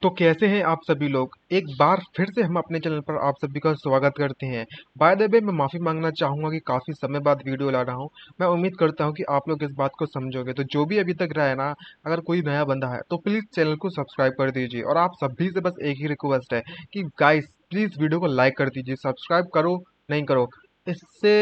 तो कैसे हैं आप सभी लोग। एक बार फिर से हम अपने चैनल पर आप सभी का स्वागत करते हैं। बाय द वे मैं माफ़ी मांगना चाहूँगा कि काफ़ी समय बाद वीडियो ला रहा हूँ। मैं उम्मीद करता हूँ कि आप लोग इस बात को समझोगे। तो जो भी अभी तक रहा है ना, अगर कोई नया बंदा है तो प्लीज़ चैनल को सब्सक्राइब कर दीजिए। और आप सभी से बस एक ही रिक्वेस्ट है कि गाइस प्लीज़ वीडियो को लाइक कर दीजिए। सब्सक्राइब करो नहीं करो इससे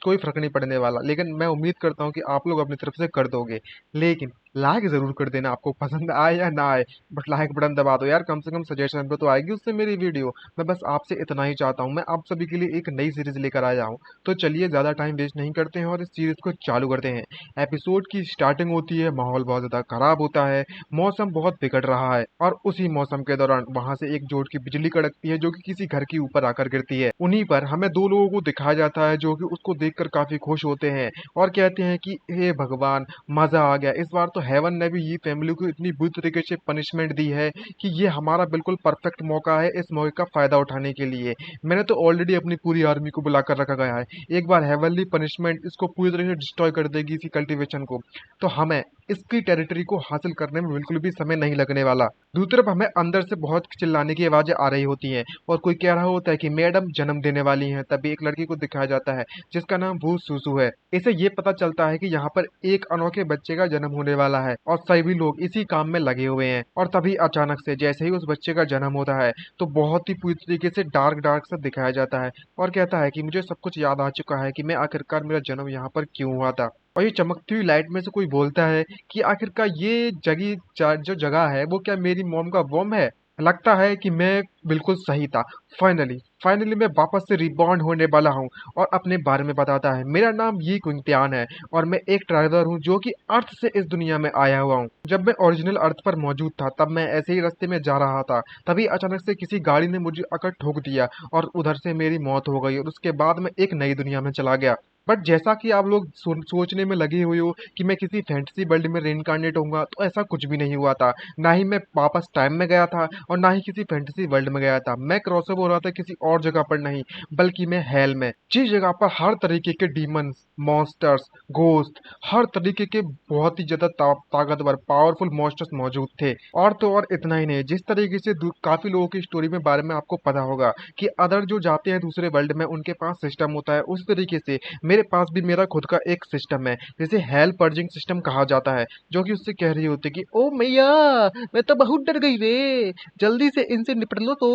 कोई फ़र्क नहीं पड़ने वाला, लेकिन मैं उम्मीद करता हूँ कि आप लोग अपनी तरफ से कर दोगे। लेकिन लाइक ज़रूर कर देना, आपको पसंद आए या ना आए, बट लाइक बटन दबा दो यार। कम से कम सजेशन पे तो आएगी उससे मेरी वीडियो। मैं बस आपसे इतना ही चाहता हूँ। मैं आप सभी के लिए एक नई सीरीज लेकर आया हूँ। तो चलिए ज़्यादा टाइम वेस्ट नहीं करते हैं और इस सीरीज को चालू करते हैं। एपिसोड की स्टार्टिंग होती है, माहौल बहुत ज़्यादा खराब होता है, मौसम बहुत बिगड़ रहा है और उसी मौसम के दौरान वहां से एक जोट की बिजली कड़कती है जो कि किसी घर के ऊपर आकर गिरती है। उन्हीं पर हमें दो लोगों को दिखाया जाता है जो कि उसको देखकर काफी खुश होते हैं और कहते हैं कि हे भगवान, मजा आ गया। इस बार तो हेवन ने भी ये फैमिली को इतनी बुरी तरीके से पनिशमेंट दी है कि ये हमारा बिल्कुल परफेक्ट मौका है इस मौके का फायदा उठाने के लिए। मैंने तो ऑलरेडी अपनी पूरी आर्मी को बुलाकर रखा गया है। एक बार हेवनली पनिशमेंट इसको पूरी तरह से डिस्ट्रॉय कर देगी, इसी कल्टीवेशन को, तो हमें इसकी टेरिटरी को हासिल करने में बिल्कुल भी समय नहीं लगने वाला। दूसरी तरफ हमें अंदर से बहुत चिल्लाने की आवाजें आ रही होती हैं और कोई कह रहा होता है कि मैडम जन्म देने वाली हैं। तभी एक लड़की को दिखाया जाता है जिसका नाम भू सुसु है। इसे ये पता चलता है कि यहाँ पर एक अनोखे बच्चे का जन्म होने वाला है और सभी लोग इसी काम में लगे हुए हैं। और तभी अचानक से जैसे ही उस बच्चे का जन्म होता है तो बहुत ही पूरी तरीके से डार्क डार्क सा दिखाया जाता है और कहता है कि मुझे सब कुछ याद आ चुका है कि मैं आखिरकार मेरा जन्म यहाँ पर क्यों हुआ था। और ये चमकती हुई लाइट में से कोई बोलता है कि आखिरकार ये जो जगह है वो क्या मेरी मॉम का वोम है। लगता है कि मैं बिल्कुल सही था। फाइनली फाइनली मैं वापस से रिबॉर्न होने वाला हूँ और अपने बारे में बताता है। मेरा नाम ये कुंतियान है और मैं एक ट्रैवलर हूँ जो कि अर्थ से इस दुनिया में आया हुआ हूँ। जब मैं ओरिजिनल अर्थ पर मौजूद था तब मैं ऐसे ही रास्ते में जा रहा था, तभी अचानक से किसी गाड़ी ने मुझे आकर ठोक दिया और उधर से मेरी मौत हो गई और उसके बाद मैं एक नई दुनिया में चला गया। बट जैसा कि आप लोग सोचने में लगे हुए हो कि मैं किसी फैंटेसी वर्ल्ड में रेनकार्नेट होऊंगा, तो ऐसा कुछ भी नहीं हुआ था। ना ही मैं वापस टाइम में गया था और ना ही किसी फैंटेसी वर्ल्ड में गया था। मैं क्रॉसओवर हो रहा था किसी और जगह पर नहीं, बल्कि मैं हेल में, जिस जगह पर हर तरीके के डीमंस, मॉन्स्टर्स, घोस्ट, हर तरीके के बहुत ही ज्यादा ताकतवर पावरफुल मॉन्स्टर्स मौजूद थे। और तो और इतना ही नहीं, जिस तरीके से काफी लोगों की स्टोरी में बारे में आपको पता होगा कि अदर जो जाते हैं दूसरे वर्ल्ड में उनके पास सिस्टम होता है, उस तरीके से मेरे पास भी मेरा खुद का एक सिस्टम है जिसे हेल पर्जिंग सिस्टम कहा जाता है। जो कि उससे कह रही होती है कि ओ मैया, मैं तो बहुत डर गई रे, जल्दी से इनसे निपट लो तो।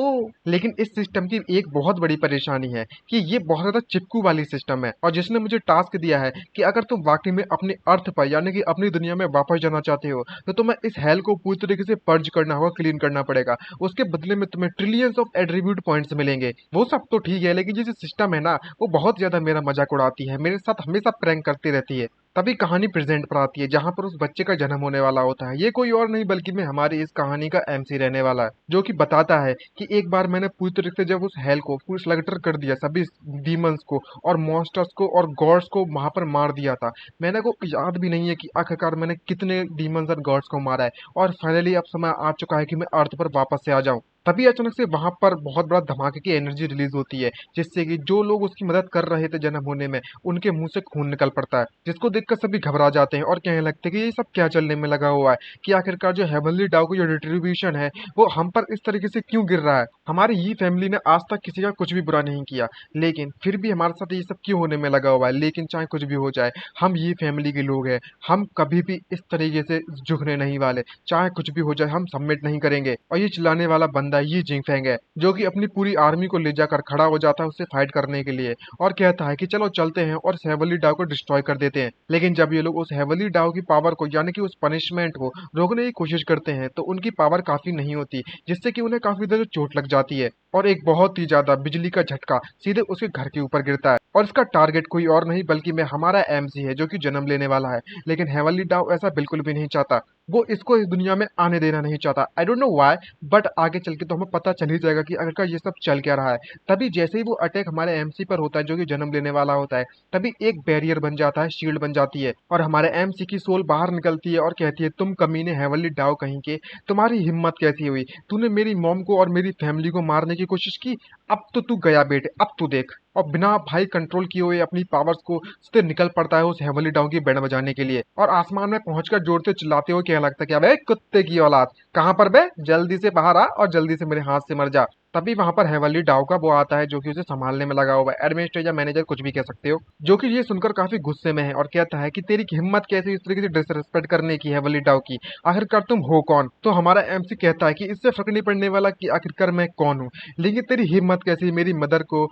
लेकिन इस सिस्टम की एक बहुत बड़ी परेशानी है कि ये बहुत ज्यादा चिपकू वाली सिस्टम है और जिसने मुझे टास्क दिया है कि अगर तुम वाकई में अपने अर्थ पर यानी कि अपनी दुनिया में वापस जाना चाहते हो तो तुम्हें इस हेल को पूरी तरीके से पर्ज करना होगा, क्लीन करना पड़ेगा। उसके बदले में तुम्हें ट्रिलियंस ऑफ एट्रीब्यूट पॉइंट्स मिलेंगे। वो सब तो ठीक है, लेकिन ये जो सिस्टम है ना, वो बहुत ज्यादा मेरा मजाक उड़ाती है, मेरे साथ हमेशा प्रैंक करती रहती है। तभी कहानी प्रेजेंट पर आती है जहां पर उस बच्चे का जन्म होने वाला होता है। ये कोई और नहीं बल्कि मैं हमारी इस कहानी का एमसी रहने वाला है, जो कि बताता है कि एक बार मैंने पूरी तरीके से जब उस हेल को पूरी स्लगटर कर दिया, सभी डीमंस को और मॉन्स्टर्स को और गॉड्स को वहां पर मार दिया था। मैंने को याद भी नहीं है कि आखिरकार मैंने कितने डीमंस और गॉड्स को मारा है। और फाइनली अब समय आ चुका है कि मैं अर्थ पर वापस से आ जाऊं। तभी अचानक से वहां पर बहुत बड़ा धमाके की एनर्जी रिलीज होती है जिससे कि जो लोग उसकी मदद कर रहे थे जन्म होने में, उनके मुंह से खून निकल पड़ता है, जिसको देखकर सभी घबरा जाते हैं और कहने लगते हैं कि ये सब क्या चलने में लगा हुआ है, कि आखिरकार जो हेवनली डाउ का जो रिट्रीब्यूशन है वो हम पर इस तरीके से क्यों गिर रहा है। हमारी ये फैमिली ने आज तक किसी का कुछ भी बुरा नहीं किया, लेकिन फिर भी हमारे साथ ये सब क्यों होने में लगा हुआ है। लेकिन चाहे कुछ भी हो जाए, हम ये फैमिली के लोग हैं, हम कभी भी इस तरीके से झुकने नहीं वाले। चाहे कुछ भी हो जाए, हम सबमिट नहीं करेंगे। और ये चिल्लाने वाला बंदा ये जिंगफेंग है जो कि अपनी पूरी आर्मी को ले जाकर खड़ा हो जाता है उससे फाइट करने के लिए और कहता है कि चलो चलते हैं और उस हेवनली डाउ को डिस्ट्रॉय कर देते हैं। लेकिन जब ये लोग उस हेवनली डाउ की पावर को यानी कि उस पनिशमेंट को रोकने की कोशिश करते हैं तो उनकी पावर काफी नहीं होती, जिससे कि उन्हें काफी ज्यादा चोट लग जाती है और एक बहुत ही ज्यादा बिजली का झटका सीधे उसके घर के ऊपर गिरता है। और इसका टारगेट कोई और नहीं बल्कि मैं हमारा एमसी है जो कि जन्म लेने वाला है। लेकिन हेवनली डाउ ऐसा बिल्कुल भी नहीं चाहता, वो इसको इस दुनिया में आने देना नहीं चाहता। I don't know why, but आगे चल के तो हमें पता चल ही जाएगा कि आखिरकार ये सब चल क्या रहा है। तभी जैसे ही वो अटैक हमारे एमसी पर होता है जो कि जन्म लेने वाला होता है, तभी एक बैरियर बन जाता है, शील्ड बन जाती है और हमारे एमसी की सोल बाहर निकलती है और कहती है, तुम कमीने हेवनली डाउ कहीं के, तुम्हारी हिम्मत कैसी हुई, तूने मेरी मॉम को और मेरी फैमिली को मारने की कोशिश की, अब तो तू गया बेटे, अब तू देख। और बिना भाई कंट्रोल किए हुए अपनी पावर्स को सीधे निकल पड़ता है उस हेवनली डाउन की बैंड बजाने के लिए, और आसमान में पहुंचकर जोरते चिल्लाते हुए कहने लगता है कि अबे कुत्ते की औलाद, कहां पर बे, जल्दी से बाहर आ और जल्दी से मेरे हाथ से मर जा। तभी वहां पर हेवनली डाउ का वो आता है जो कि उसे संभालने में लगा हुआ है, एडमिनिस्ट्रेटर या मैनेजर कुछ भी कह सकते हो, जो कि ये सुनकर काफी गुस्से में है और कहता है कि तेरी हिम्मत कैसे इस तरीके से डिसरिस्पेक्ट करने की हेवनली डाउ की, आखिरकार तुम हो कौन। तो हमारा एमसी कहता है कि इससे फर्क नहीं पड़ने वाला कि आखिरकार मैं कौन हूँ, लेकिन तेरी हिम्मत कैसी मेरी मदर को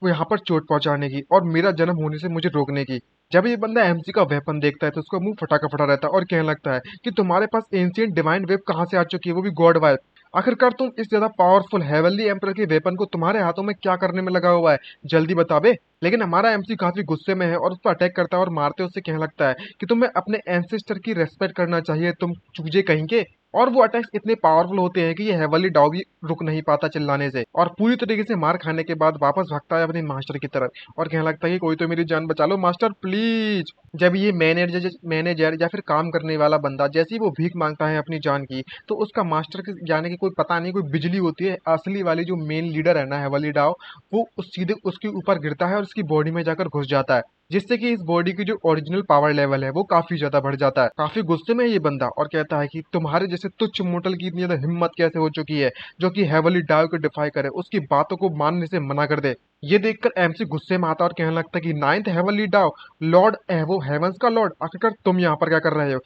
वो यहाँ पर चोट पहुंचाने की और मेरा जन्म होने से मुझे रोकने की। जब ये बंदा एमसी का वेपन देखता है तो उसका मुंह फटा का फटा रहता है और कहने लगता है कि तुम्हारे पास एंशिएंट डिवाइन वेब कहाँ से आ चुकी है, वो भी गॉड वाइब। आखिरकार तुम इस ज्यादा पावरफुल हेवनली एम्पर के वेपन को तुम्हारे हाथों में क्या करने में लगा हुआ है, जल्दी बता बे। लेकिन हमारा एमसी काफी गुस्से में है और उस पर अटैक करता है और मारते उससे कहने लगता है कि तुम्हें अपने एंसेस्टर की रेस्पेक्ट करना चाहिए, तुम चूजे कहीं के। और वो अटैक्स इतने पावरफुल होते हैं कि ये हेवनली डाउ भी रुक नहीं पाता चिल्लाने से, और पूरी तरीके से मार खाने के बाद वापस भागता है अपने मास्टर की तरफ और कहने लगता है कि कोई तो मेरी जान बचा लो मास्टर प्लीज। जब ये मैनेजर या फिर काम करने वाला बंदा जैसे ही वो भीख मांगता है अपनी जान की, तो उसका मास्टर के जाने की कोई पता नहीं, कोई बिजली होती है असली वाली, जो मेन लीडर है ना हेवनली डाउ, वो सीधे उसके ऊपर गिरता है और उसकी बॉडी में जाकर घुस जाता है, जिससे कि इस बॉडी की जो ओरिजिनल पावर लेवल है वो काफी ज्यादा बढ़ जाता है। काफी गुस्से में है ये बंदा और कहता है कि तुम्हारे जैसे तुच्छ मोटल की इतनी ज्यादा हिम्मत कैसे हो चुकी है जो कि हेवनली डाउ को डिफाई करे, उसकी बातों को मानने से मना कर दे। ये देखकर एमसी गुस्से में आता है और कहने लगता है कि नाइन्थ हेवनली डाउ, लॉर्ड एवो हेवंस का लॉर्ड, आखिरकार तुम यहाँ पर क्या कर रहे हो।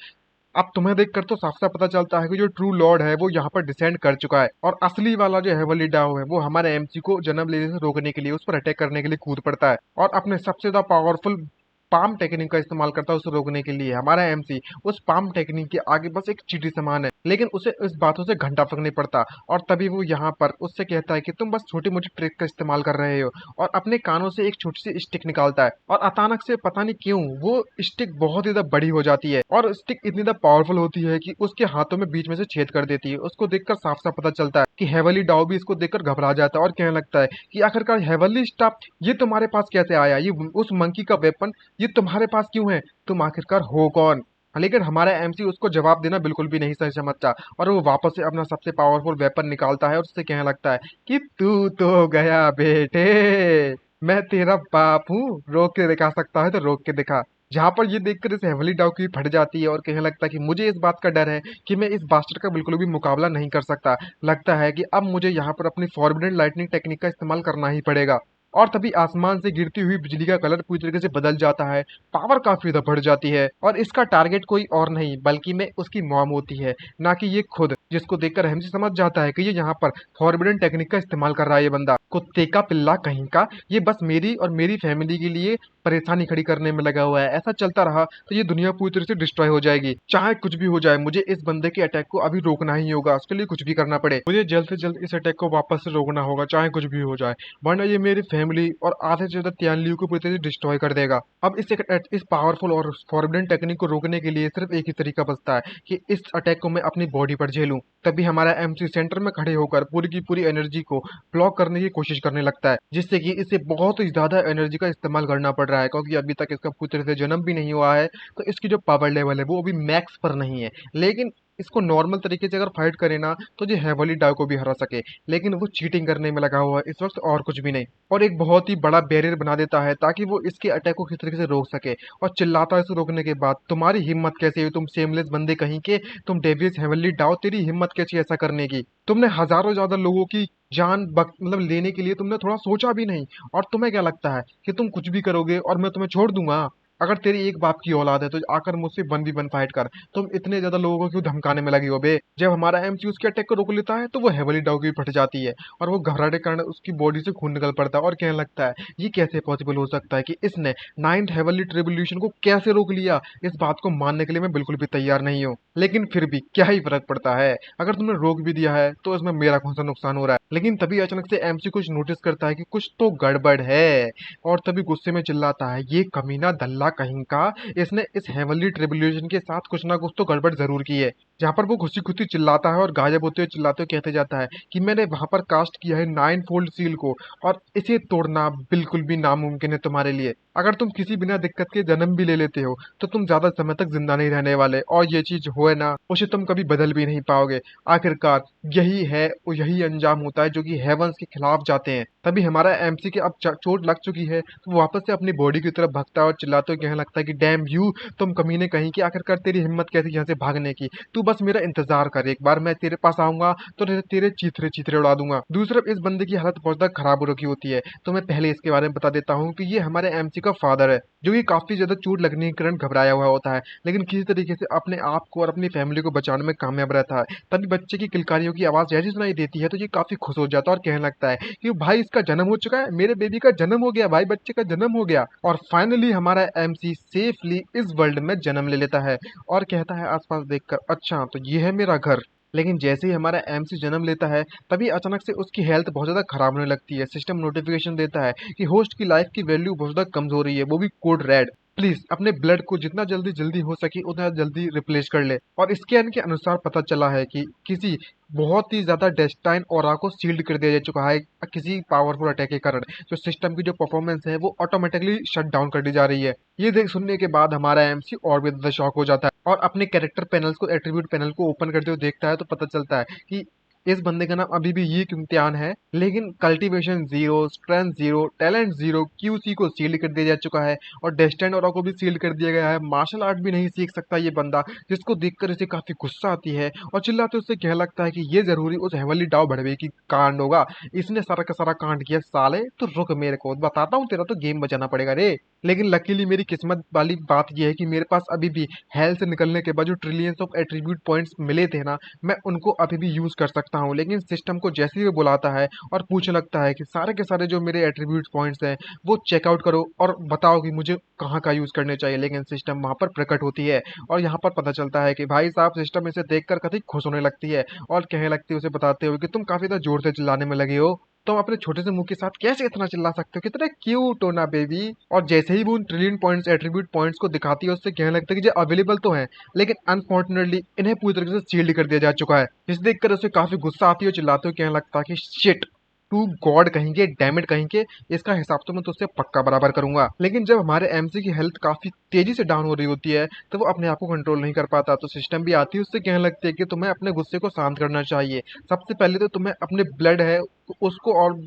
अब तुम्हें देखकर तो साफ साफ पता चलता है कि जो ट्रू लॉर्ड है वो यहाँ पर डिसेंड कर चुका है, और असली वाला जो हेवनली डाउ है वो हमारे एमसी को जन्म लेने से रोकने के लिए, उस पर अटैक करने के लिए कूद पड़ता है और अपने सबसे ज्यादा पावरफुल पाम टेक्निक का इस्तेमाल करता है उसे रोकने के लिए। हमारा एमसी उस पाम टेक्निक के आगे बस एक चीटी समान है, लेकिन उसे इस बातों से घंटा फर्क नहीं पड़ता। और तभी वो यहाँ पर उससे कहता है कि तुम बस छोटी मोटी ट्रिक का इस्तेमाल कर रहे हो, और अपने कानों से एक छोटी सी स्टिक निकालता है और अचानक से पता नहीं क्यों वो स्टिक बहुत ही ज्यादा बड़ी हो जाती है, और स्टिक इतनी ज्यादा पावरफुल होती है कि उसके हाथों में बीच में से छेद कर देती है। उसको देखकर साफ साफ पता चलता है कि हेवनली डाउ भी इसको देखकर घबरा जाता है और कहने लगता है कि आखिरकार हेवनली स्टाफ ये तुम्हारे पास कैसे आया, ये उस मंकी का वेपन ये तुम्हारे पास क्यों है, तुम आखिरकार हो कौन। लेकिन हमारा एमसी उसको जवाब देना बिल्कुल भी नहीं सही समझता और वो वापस से अपना सबसे पावरफुल वेपन निकालता है और उससे कहने लगता है कि तू तो गया बेटे, मैं तेरा बाप हूँ, रोक के दिखा सकता है तो रोक के दिखा। जहां पर ये देखकर इस हेवनली डाउ की फट जाती है और कहने लगता है कि मुझे इस बात का डर है कि मैं इस बास्टर का बिल्कुल भी मुकाबला नहीं कर सकता, लगता है कि अब मुझे यहाँ पर अपनी फॉरबिडन लाइटनिंग टेक्निक का इस्तेमाल करना ही पड़ेगा। और तभी आसमान से गिरती हुई बिजली का कलर पूरी तरीके से बदल जाता है, पावर काफी ज्यादा बढ़ जाती है और इसका टारगेट कोई और नहीं बल्कि में उसकी मॉम होती है, ना कि ये खुद, जिसको देखकर हेमसी समझ जाता है कि ये यहाँ पर फॉरबिडन टेक्निक का इस्तेमाल कर रहा है ये बंदा, कुत्ते का पिल्ला कहीं का, ये बस मेरी और मेरी फैमिली के लिए परेशानी खड़ी करने में लगा हुआ है। ऐसा चलता रहा तो ये दुनिया पूरी तरह से डिस्ट्रॉय हो जाएगी। चाहे कुछ भी हो जाए मुझे इस बंदे के अटैक को अभी रोकना ही होगा, उसके लिए कुछ भी करना पड़े, मुझे जल्द से जल्द इस अटैक को वापस से रोकना होगा चाहे कुछ भी हो जाए, वरना ये मेरी फैमिली और आधे से ज्यादा तियानलियों को पूरी तरह से डिस्ट्रॉय कर देगा। अब इस पावरफुल और फॉरबिडन टेक्निक को रोकने के लिए सिर्फ एक ही तरीका बचता है कि इस अटैक को मैं अपनी बॉडी पर झेलूं। तभी हमारा एमसी सेंटर में खड़े होकर पूरी की पूरी एनर्जी को ब्लॉक करने की कोशिश करने लगता है, जिससे कि इसे बहुत ही ज्यादा एनर्जी का इस्तेमाल करना पड़ रहा है, क्योंकि अभी तक इसका पूरी तरह से जन्म भी नहीं हुआ है, तो इसकी जो पावर लेवल है वो अभी मैक्स पर नहीं है। लेकिन इसको नॉर्मल तरीके से अगर फाइट करे ना तो ये हेवनली डाउ को भी हरा सके, लेकिन वो चीटिंग करने में लगा हुआ है इस वक्त और कुछ भी नहीं, और एक बहुत ही बड़ा बैरियर बना देता है ताकि वो इसके अटैक को किस तरीके से रोक सके। और चिल्लाता है इसे रोकने के बाद, तुम्हारी हिम्मत कैसे हुई तुम सेमलेस बंदे कहीं के, तुम डेवियस हेवनली डाउ, तेरी हिम्मत कैसी ऐसा करने की, तुमने हजारों ज्यादा लोगों की जान मतलब लेने के लिए तुमने थोड़ा सोचा भी नहीं, और तुम्हें क्या लगता है कि तुम कुछ भी करोगे और मैं तुम्हें छोड़ दूंगा। अगर तेरी एक बाप की औलाद है तो आकर मुझसे 1v1 फाइट कर, तुम इतने ज्यादा लोगों को क्यों धमकाने में लगी हो बे। जब हमारा एमसी उसके अटैक को रोक लेता है तो वो हेवनली डाउ की फट जाती है और वो घबराहट के कारण उसकी बॉडी से खून निकल पड़ता है और कहने लगता है ये कैसे पॉसिबल हो सकता है कि इसने नाइन्थ हेवनली ट्रिब्यूलेशन को कैसे रोक लिया। इस बात को मानने के लिए मैं बिल्कुल भी तैयार नहीं हूँ, लेकिन फिर भी क्या ही फर्क पड़ता है, अगर तुमने रोक भी दिया है तो इसमें मेरा कौन सा नुकसान हो रहा है। लेकिन तभी अचानक से एमसी कुछ नोटिस करता है कि कुछ तो गड़बड़ है, और तभी गुस्से में चिल्लाता है ये कमीना दल्ला कहीं का, इसने इस हेवनली ट्रिब्यूलेशन के साथ कुछ ना कुछ तो गड़बड़ जरूर की है। जहाँ पर वो खुशी खुशी चिल्लाता है और गायब होते हुए चिल्लाते हुए कहते जाता है कि मैंने वहां पर कास्ट किया है 9 फोल्ड सील को, और इसे तोड़ना बिल्कुल भी नामुमकिन है तुम्हारे लिए। अगर तुम किसी बिना दिक्कत के जन्म भी ले लेते हो तो तुम ज्यादा समय तक जिंदा नहीं रहने वाले, और ये चीज हो है ना, उसे तुम कभी बदल भी नहीं पाओगे। आखिरकार यही है और यही अंजाम होता है जो कि हेवंस के खिलाफ जाते हैं। तभी हमारा एमसी के अब चोट लग चुकी है तो वो वापस से अपनी बॉडी की तरफ भागता है और चिल्लाते हुए कहने लगता है कि डैम यू, तुम कमीने कहीं की, आखिरकार तेरी हिम्मत कैसी यहाँ से भागने की। तू बस मेरा इंतजार कर, एक बार मैं तेरे पास आऊंगा तो तेरे चीथरे चीथरे उड़ा दूंगा। दूसरी तरफ इस बंदे की हालत बहुत ज्यादा खराब हो रखी होती है। तो मैं पहले इसके बारे में बता देता हूँ कि ये हमारे एमसी का फादर है, जो कि काफी ज्यादा चोट लगने के कारण घबराया हुआ होता है, लेकिन किसी तरीके से अपने आप को और अपनी फैमिली को बचाने में कामयाब रहता है। तभी बच्चे की किलकारियों की आवाज जैसी सुनाई देती है तो ये काफी खुश हो जाता है और कहने लगता है कि भाई इसका जन्म हो चुका है, मेरे बेबी का जन्म हो गया, भाई बच्चे का जन्म हो गया। और फाइनली हमारा एमसी सेफली इस वर्ल्ड में जन्म ले लेता है और कहता है आसपास देखकर, अच्छा तो ये है मेरा घर। लेकिन जैसे ही हमारा एमसी जन्म लेता है तभी अचानक से उसकी हेल्थ बहुत ज़्यादा खराब होने लगती है। सिस्टम नोटिफिकेशन देता है कि होस्ट की लाइफ की वैल्यू बहुत ज़्यादा कम हो रही है, वो भी कोड रेड। प्लीज अपने ब्लड को जितना जल्दी जल्दी हो सके उतना जल्दी रिप्लेस कर ले। और स्कैन के अनुसार पता चला है कि किसी बहुत ही ज्यादा डेस्टाइन ऑरा को सील्ड कर दिया जा चुका है किसी पावरफुल अटैक के कारण। जो सिस्टम की जो परफॉर्मेंस है वो ऑटोमेटिकली शट डाउन कर दी जा रही है। ये देख सुनने के बाद हमारा एमसी और भी ज्यादा शॉक हो जाता है और अपने कैरेक्टर पैनल्स को, एट्रीब्यूट पैनल को ओपन करते हुए देखता है तो पता चलता है कि इस बंदे का नाम अभी भी ये इम्तिहान है, लेकिन cultivation zero, strength zero, talent zero, QC को सील्ड कर दिया जा चुका है और डेस्टिन और को भी सील्ड कर दिया गया है। मार्शल आर्ट भी नहीं सीख सकता ये बंदा, जिसको देखकर इसे काफी गुस्सा आती है और चिल्लाते उससे कह लगता है कि ये जरूरी उस हेवनली डाव बढ़वे की कांड होगा, इसने सारा का सारा कांड किया साले। तो रुक, मेरे को बताता हूँ, तेरा तो गेम बचाना पड़ेगा रे। लेकिन लकीली मेरी किस्मत वाली बात यह है कि मेरे पास अभी भी हेल्थ से निकलने के बाद जो ट्रिलियंस ऑफ एट्रीब्यूट पॉइंट्स मिले थे ना, मैं उनको अभी भी यूज कर सकता हूँ। लेकिन सिस्टम को जैसे ही वो बुलाता है और पूछने लगता है कि सारे के सारे जो मेरे एट्रीब्यूट पॉइंट्स हैं वो चेकआउट करो और बताओ कि मुझे कहाँ का यूज करने चाहिए, लेकिन सिस्टम वहां पर प्रकट होती है और यहाँ पर पता चलता है कि भाई साहब सिस्टम इसे देखकर कभी खुश होने लगती है और कहने लगती है उसे बताते हुए कि तुम काफी ज्यादा जोर से चिल्लाने में लगे हो, तुम अपने छोटे से मुंह के साथ कैसे इतना चिल्ला सकते हो, कितने क्यूट हो ना बेबी। और जैसे ही वो उन ट्रिलियन पॉइंट्स, एट्रीब्यूट पॉइंट्स को दिखाती है उससे कहने लगता है कि ये अवेलेबल तो है लेकिन अनफॉर्चुनेटली इन्हें पूरी तरीके से सील्ड कर दिया जा चुका है। इसे देखकर उसे काफी गुस्सा आती है और चिल्लाते हुए कहने लगता है कि शिट, टू गॉड कहेंगे, डैमेट कहेंगे, इसका हिसाब तो मैं तुझसे पक्का बराबर करूंगा। लेकिन जब हमारे एमसी की हेल्थ काफी तेजी से डाउन हो रही होती है तो वो अपने आप को कंट्रोल नहीं कर पाता, तो सिस्टम भी आती है उससे कहने लगती है कि तुम्हें अपने गुस्से को शांत करना चाहिए। सबसे पहले तो तुम्हें अपने ब्लड है उसको और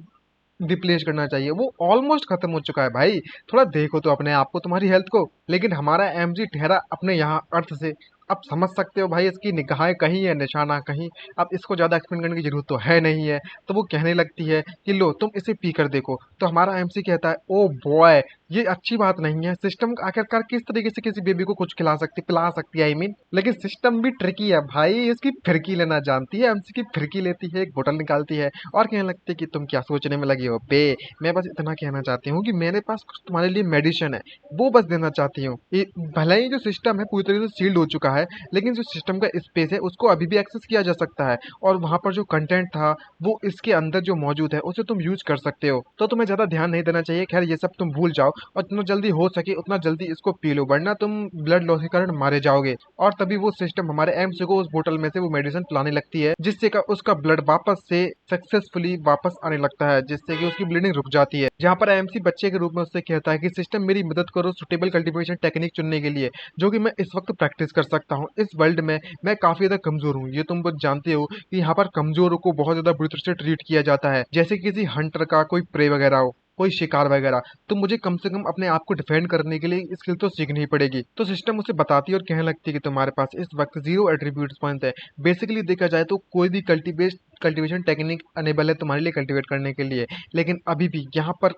रिप्लेस करना चाहिए, वो ऑलमोस्ट खत्म हो चुका है भाई, थोड़ा देखो तो अपने आप को, तुम्हारी हेल्थ को। लेकिन हमारा एमजी ठहरा अपने यहाँ अर्थ से। अब समझ सकते हो भाई इसकी निगाहें कहीं है, निशाना कहीं। अब इसको ज्यादा एक्सप्लेन करने की जरूरत तो है नहीं है। तो वो कहने लगती है कि लो तुम इसे पी कर देखो। तो हमारा एमसी कहता है ओ बॉय, ये अच्छी बात नहीं है। सिस्टम आखिरकार किस तरीके से किसी बेबी को कुछ खिला सकती, पिला सकती है आई मीन। लेकिन सिस्टम भी ट्रिकी है भाई, इसकी फिरकी लेना जानती है। एमसी की फिरकी लेती है, एक बोतल निकालती है और कहने लगती है कि तुम क्या सोचने में लगी हो बे, मैं बस इतना कहना चाहती हूँ कि मेरे पास कुछ तुम्हारे लिए मेडिसिन है, वो बस देना चाहती हूँ। भले ही जो सिस्टम है पूरी तरीके से सील्ड हो चुका है, लेकिन जो सिस्टम का स्पेस है उसको अभी भी एक्सेस किया जा सकता है और वहां पर जो कंटेंट था वो इसके अंदर जो मौजूद है उसे तुम यूज कर सकते हो। तो तुम्हें ज्यादा ध्यान नहीं देना चाहिए, खैर ये सब तुम भूल जाओ और जितना जल्दी हो सके उतना जल्दी इसको पी लो, वरना तुम ब्लड लॉस के कारण मारे जाओगे। और तभी वो सिस्टम हमारे एमसी को उस बोतल में से वो मेडिसिन पिलाने लगती है, जिससे का उसका ब्लड वापस से सक्सेसफुली वापस आने लगता है, जिससे कि उसकी ब्लीडिंग रुक जाती है। जहाँ पर एमसी बच्चे के रूप में उससे कहता है कि सिस्टम मेरी मदद करो सुटेबल कल्टीवेशन टेक्निक चुनने के लिए, जो कि मैं इस वक्त प्रैक्टिस कर सकता हूँ। इस वर्ल्ड में मैं काफी ज्यादा कमजोर हूँ, ये तुम बहुत जानते हो कि यहाँ पर कमजोरों को बहुत ज्यादा बुरी तरह से ट्रीट किया जाता है, जैसे किसी हंटर का कोई प्रे वगैरह हो, कोई शिकार वगैरह। तो मुझे कम से कम अपने आप को डिफेंड करने के लिए स्किल तो सीखनी ही पड़ेगी। तो सिस्टम उसे बताती है और कहने लगती है कि तुम्हारे पास इस वक्त जीरो एट्रीब्यूट्स पॉइंट है। बेसिकली देखा जाए तो कोई भी कल्टीवेशन टेक्निक अनेबल है तुम्हारे लिए कल्टीवेट करने के लिए, लेकिन अभी भी यहाँ पर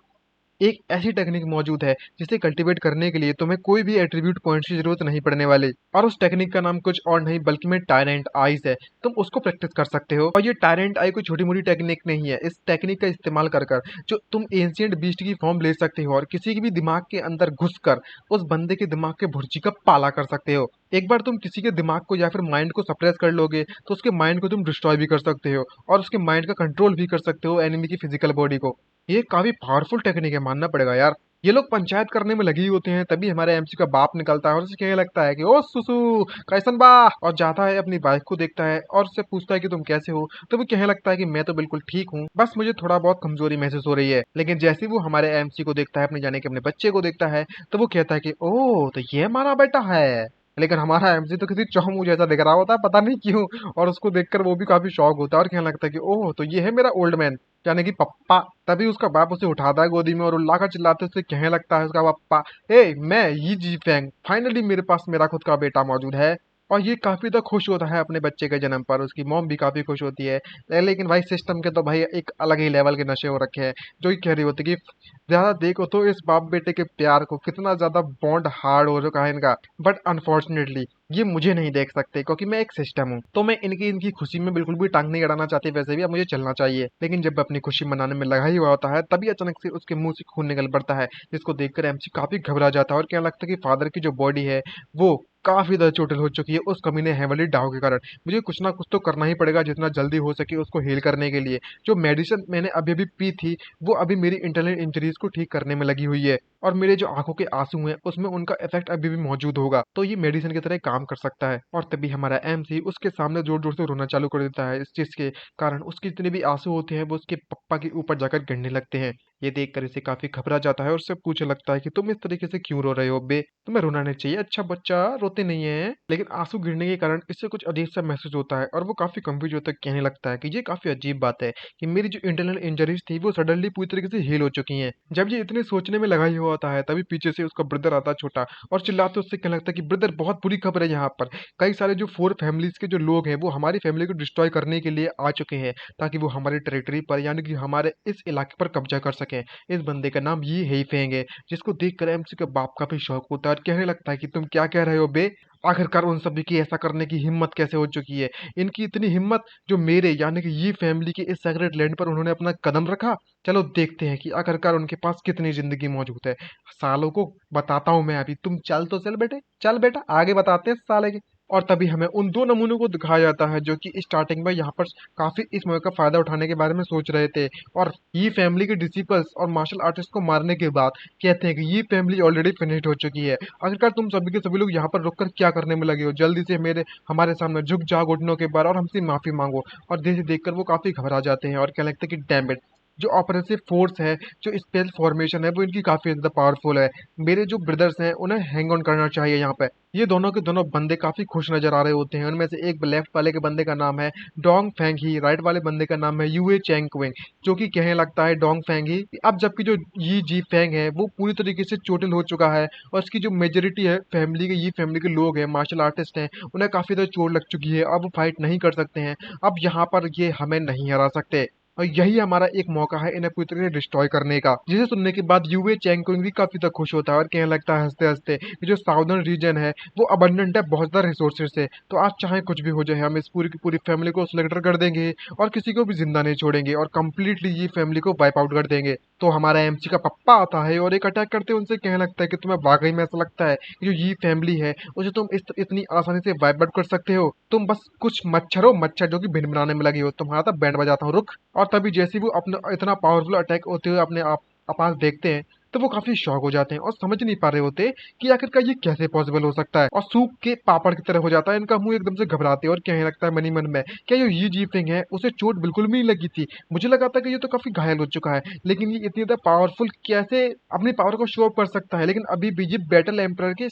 एक ऐसी टेक्निक मौजूद है जिसे कल्टीवेट करने के लिए तुम्हें कोई भी एट्रीब्यूट पॉइंट्स की जरूरत नहीं पड़ने वाली, और उस टेक्निक का नाम कुछ और नहीं बल्कि में टायरेंट आइज है। तुम उसको प्रैक्टिस कर सकते हो और ये टायरेंट आई कोई छोटी मोटी टेक्निक नहीं है। इस टेक्निक का इस्तेमाल कर कर जो तुम एंशिएंट बीस्ट की फॉर्म ले सकते हो और किसी के भी दिमाग के अंदर घुस कर उस बंदे के दिमाग के भुर्जी का पाला कर सकते हो। एक बार तुम किसी के दिमाग को या फिर माइंड को सप्रेस कर लोगे तो उसके माइंड को तुम डिस्ट्रॉय भी कर सकते हो और उसके माइंड का कंट्रोल भी कर सकते हो एनिमी की फिजिकल बॉडी को। ये काफी पावरफुल टेक्निक है, मानना पड़ेगा यार। ये लोग पंचायत करने में लगे ही होते हैं, तभी हमारे एमसी का बाप निकलता है और उसे कहने लगता है कि ओ सुसु कैसन बा, और जाता है अपनी वाइफ को देखता है और उससे पूछता है कि तुम कैसे हो, तो वो कहने लगता है कि मैं तो बिल्कुल ठीक हूँ, बस मुझे थोड़ा बहुत कमजोरी महसूस हो रही है। लेकिन जैसे ही वो हमारे एमसी को देखता है, अपने जाने के अपने बच्चे को देखता है, तो वो कहता है कि ओह तो ये हमारा बेटा है। लेकिन हमारा एमसी तो किसी चौमू जैसा दिख रहा होता है, पता नहीं क्यों, और उसको देखकर वो भी काफी शौक होता है और कहने लगता है कि ओह तो ये है मेरा ओल्ड मैन, यानी कि पप्पा। तभी उसका बाप उसे उठाता है गोदी में और उल्लाकर चिल्लाते उससे कहने लगता है उसका पप्पा, ए मैं ये जी फैंग, फाइनली मेरे पास मेरा खुद का बेटा मौजूद है। और ये काफी तो खुश होता है अपने बच्चे के जन्म पर, उसकी मॉम भी काफी खुश होती है। लेकिन भाई सिस्टम के तो भाई एक अलग ही लेवल के नशे हो रखे हैं, जो ये कह रही होती है कि ज्यादा देखो तो इस बाप बेटे के प्यार को कितना ज्यादा बॉन्ड हार्ड हो चुका है इनका। बट अनफॉर्चुनेटली ये मुझे नहीं देख सकते क्योंकि मैं एक सिस्टम हूँ, तो मैं इनकी इनकी खुशी में बिल्कुल भी टांग नहीं अड़ाना चाहती। वैसे भी अब मुझे चलना चाहिए, लेकिन जब अपनी खुशी मनाने में लगा ही हुआ होता है तभी अचानक से उसके मुंह से खून निकल पड़ता है, जिसको देखकर एमसी काफी घबरा जाता है और क्या लगता है कि फादर की जो बॉडी है वो काफी ज्यादा चोटिल हो चुकी है उस कमीने हेवली डाव के कारण। मुझे कुछ ना कुछ तो करना ही पड़ेगा जितना जल्दी हो सके उसको हील करने के लिए। जो मेडिसिन मैंने अभी अभी पी थी वो अभी मेरी इंटरनल इंजरीज को ठीक करने में लगी हुई है, और मेरे जो आंखों के आंसू हैं उसमें उनका इफेक्ट अभी भी मौजूद होगा, तो ये मेडिसिन की तरह काम कर सकता है। और तभी हमारा एमसी उसके सामने जोर जोर से रोना चालू कर देता है इस चीज के कारण। उसके जितने भी आंसू होते हैं वो उसके पप्पा के ऊपर जाकर गिरने लगते हैं। ये देखकर इसे काफी घबरा जाता है और उससे पूछने लगता है कि तुम इस तरीके से क्यों रो रहे हो बे, तुम्हें रोना नहीं चाहिए, अच्छा बच्चा रोते नहीं है। लेकिन आंसू गिरने के कारण इससे कुछ अजीब सा महसूस होता है और वो काफी कंफ्यूज होता है, कहने लगता है कि ये काफी अजीब बात है कि मेरी जो इंटरनल इंजरीज थी वो सडनली पूरी तरीके से हील हो चुकी हैं। जब ये इतने सोचने में लगा ही हुआ होता है तभी पीछे से उसका ब्रदर आता है छोटा, और चिल्लाते उससे कहने लगता है कि ब्रदर बहुत बुरी खबर है, यहाँ पर कई सारे जो 4 फैमिलीज के जो लोग हैं वो हमारी फैमिली को डिस्ट्रॉय करने के लिए आ चुके हैं, ताकि वो हमारी टेरिटरी पर यानी कि हमारे इस इलाके पर कब्जा कर सकें। इस बंदे का नाम ये ही फेंग है, जिसको देखकर एमसी के बाप का भी शौक होता है और कहने लगता है कि तुम क्या कह रहे हो बे, आखिरकार उन सभी की ऐसा करने की हिम्मत कैसे हो चुकी है, इनकी इतनी हिम्मत जो मेरे यानी कि ये फैमिली के इस सेक्रेट लैंड पर उन्होंने अपना कदम रखा। चलो देखते हैं कि आखिरकार उनके पास कितनी जिंदगी मौजूद है। सालों को बताता हूँ मैं अभी, तुम चल तो चल बेटे, चल बेटा आगे बताते हैं साले के। और तभी हमें उन दो नमूनों को दिखाया जाता है जो कि स्टार्टिंग में यहाँ पर काफी इस मौके का फायदा उठाने के बारे में सोच रहे थे, और ये फैमिली के डिसिपल्स और मार्शल आर्टिस्ट को मारने के बाद कहते हैं कि ये फैमिली ऑलरेडी फिनिश्ड हो चुकी है। आखिरकार तुम सभी के सभी लोग यहाँ पर रुककर क्या करने में लगे हो, जल्दी से मेरे हमारे सामने झुक जाओ घुटनों के बार और हमसे माफी मांगो। और जैसे देखकर वो काफी घबरा जाते हैं और क्या लगता है कि डैम इट, जो ऑपरेसिव फोर्स है, जो स्पेशल फॉर्मेशन है वो इनकी काफी ज्यादा पावरफुल है। मेरे जो ब्रदर्स हैं उन्हें हैंग ऑन करना चाहिए यहाँ पे। ये दोनों के दोनों बंदे काफी खुश नजर आ रहे होते हैं। उनमें से एक लेफ्ट वाले के बंदे का नाम है डोंग फैंग ही, राइट वाले बंदे का नाम है यूए चैंग क्विंग, जो कि कहने लगता है डोंग फैंग ही कि अब जबकि जो ये जी फैंग है वो पूरी तरीके से चोटिल हो चुका है और इसकी जो मेजोरिटी है फैमिली के, ये फैमिली के लोग हैं मार्शल आर्टिस्ट हैं, उन्हें काफी ज्यादा चोट लग चुकी है, अब वो फाइट नहीं कर सकते हैं, अब यहाँ पर ये हमें नहीं हरा सकते। और यही हमारा एक मौका है इन्हें पूरी तरह से डिस्ट्रॉय करने का। जिसे सुनने के बाद यूए चैंग भी काफी तक खुश होता है और कहने लगता है हंसते हंसते कि जो साउदर्न रीजन है वो अबंडेंट है बहुत ज्यादा रिसोर्सेज से, तो आज चाहे कुछ भी हो जाए हम इस पूरी की पूरी फैमिली को सिलेक्टर कर देंगे और किसी को भी जिंदा नहीं छोड़ेंगे और कंप्लीटली ये फैमिली को वाइप आउट कर देंगे। तो हमारा एमसी का पप्पा आता है और एक अटैक करते उनसे कहने लगता है कि तुम्हें वाकई में ऐसा लगता है कि जो ये फैमिली है उसे तुम इतनी आसानी से वाइप आउट कर सकते हो, तुम बस कुछ मच्छर जो कि भिन बनाने में लगे हो, तुम्हारा तो बैंड बजाता हूँ रुक। और तभी जैसे वो अपना इतना पावरफुल अटैक होते हुए अपने आप पास देखते हैं तो वो काफी शॉक हो जाते हैं और समझ नहीं पा रहे होते कि आखिरकार ये कैसे पॉसिबल हो सकता है, और सूख के पापड़ की तरह हो जाता है इनका मुंह, एकदम से घबराते हैं और कहने लगता है मनी मन में, क्या जो ये जीपिंग है उसे चोट बिल्कुल भी नहीं लगी थी, मुझे लगा था कि ये तो काफी घायल हो चुका है, लेकिन ये इतनी ज्यादा पावरफुल कैसे अपनी पावर को शो ऑफ कर सकता है। लेकिन अभी भी ये बैटल एम्परर के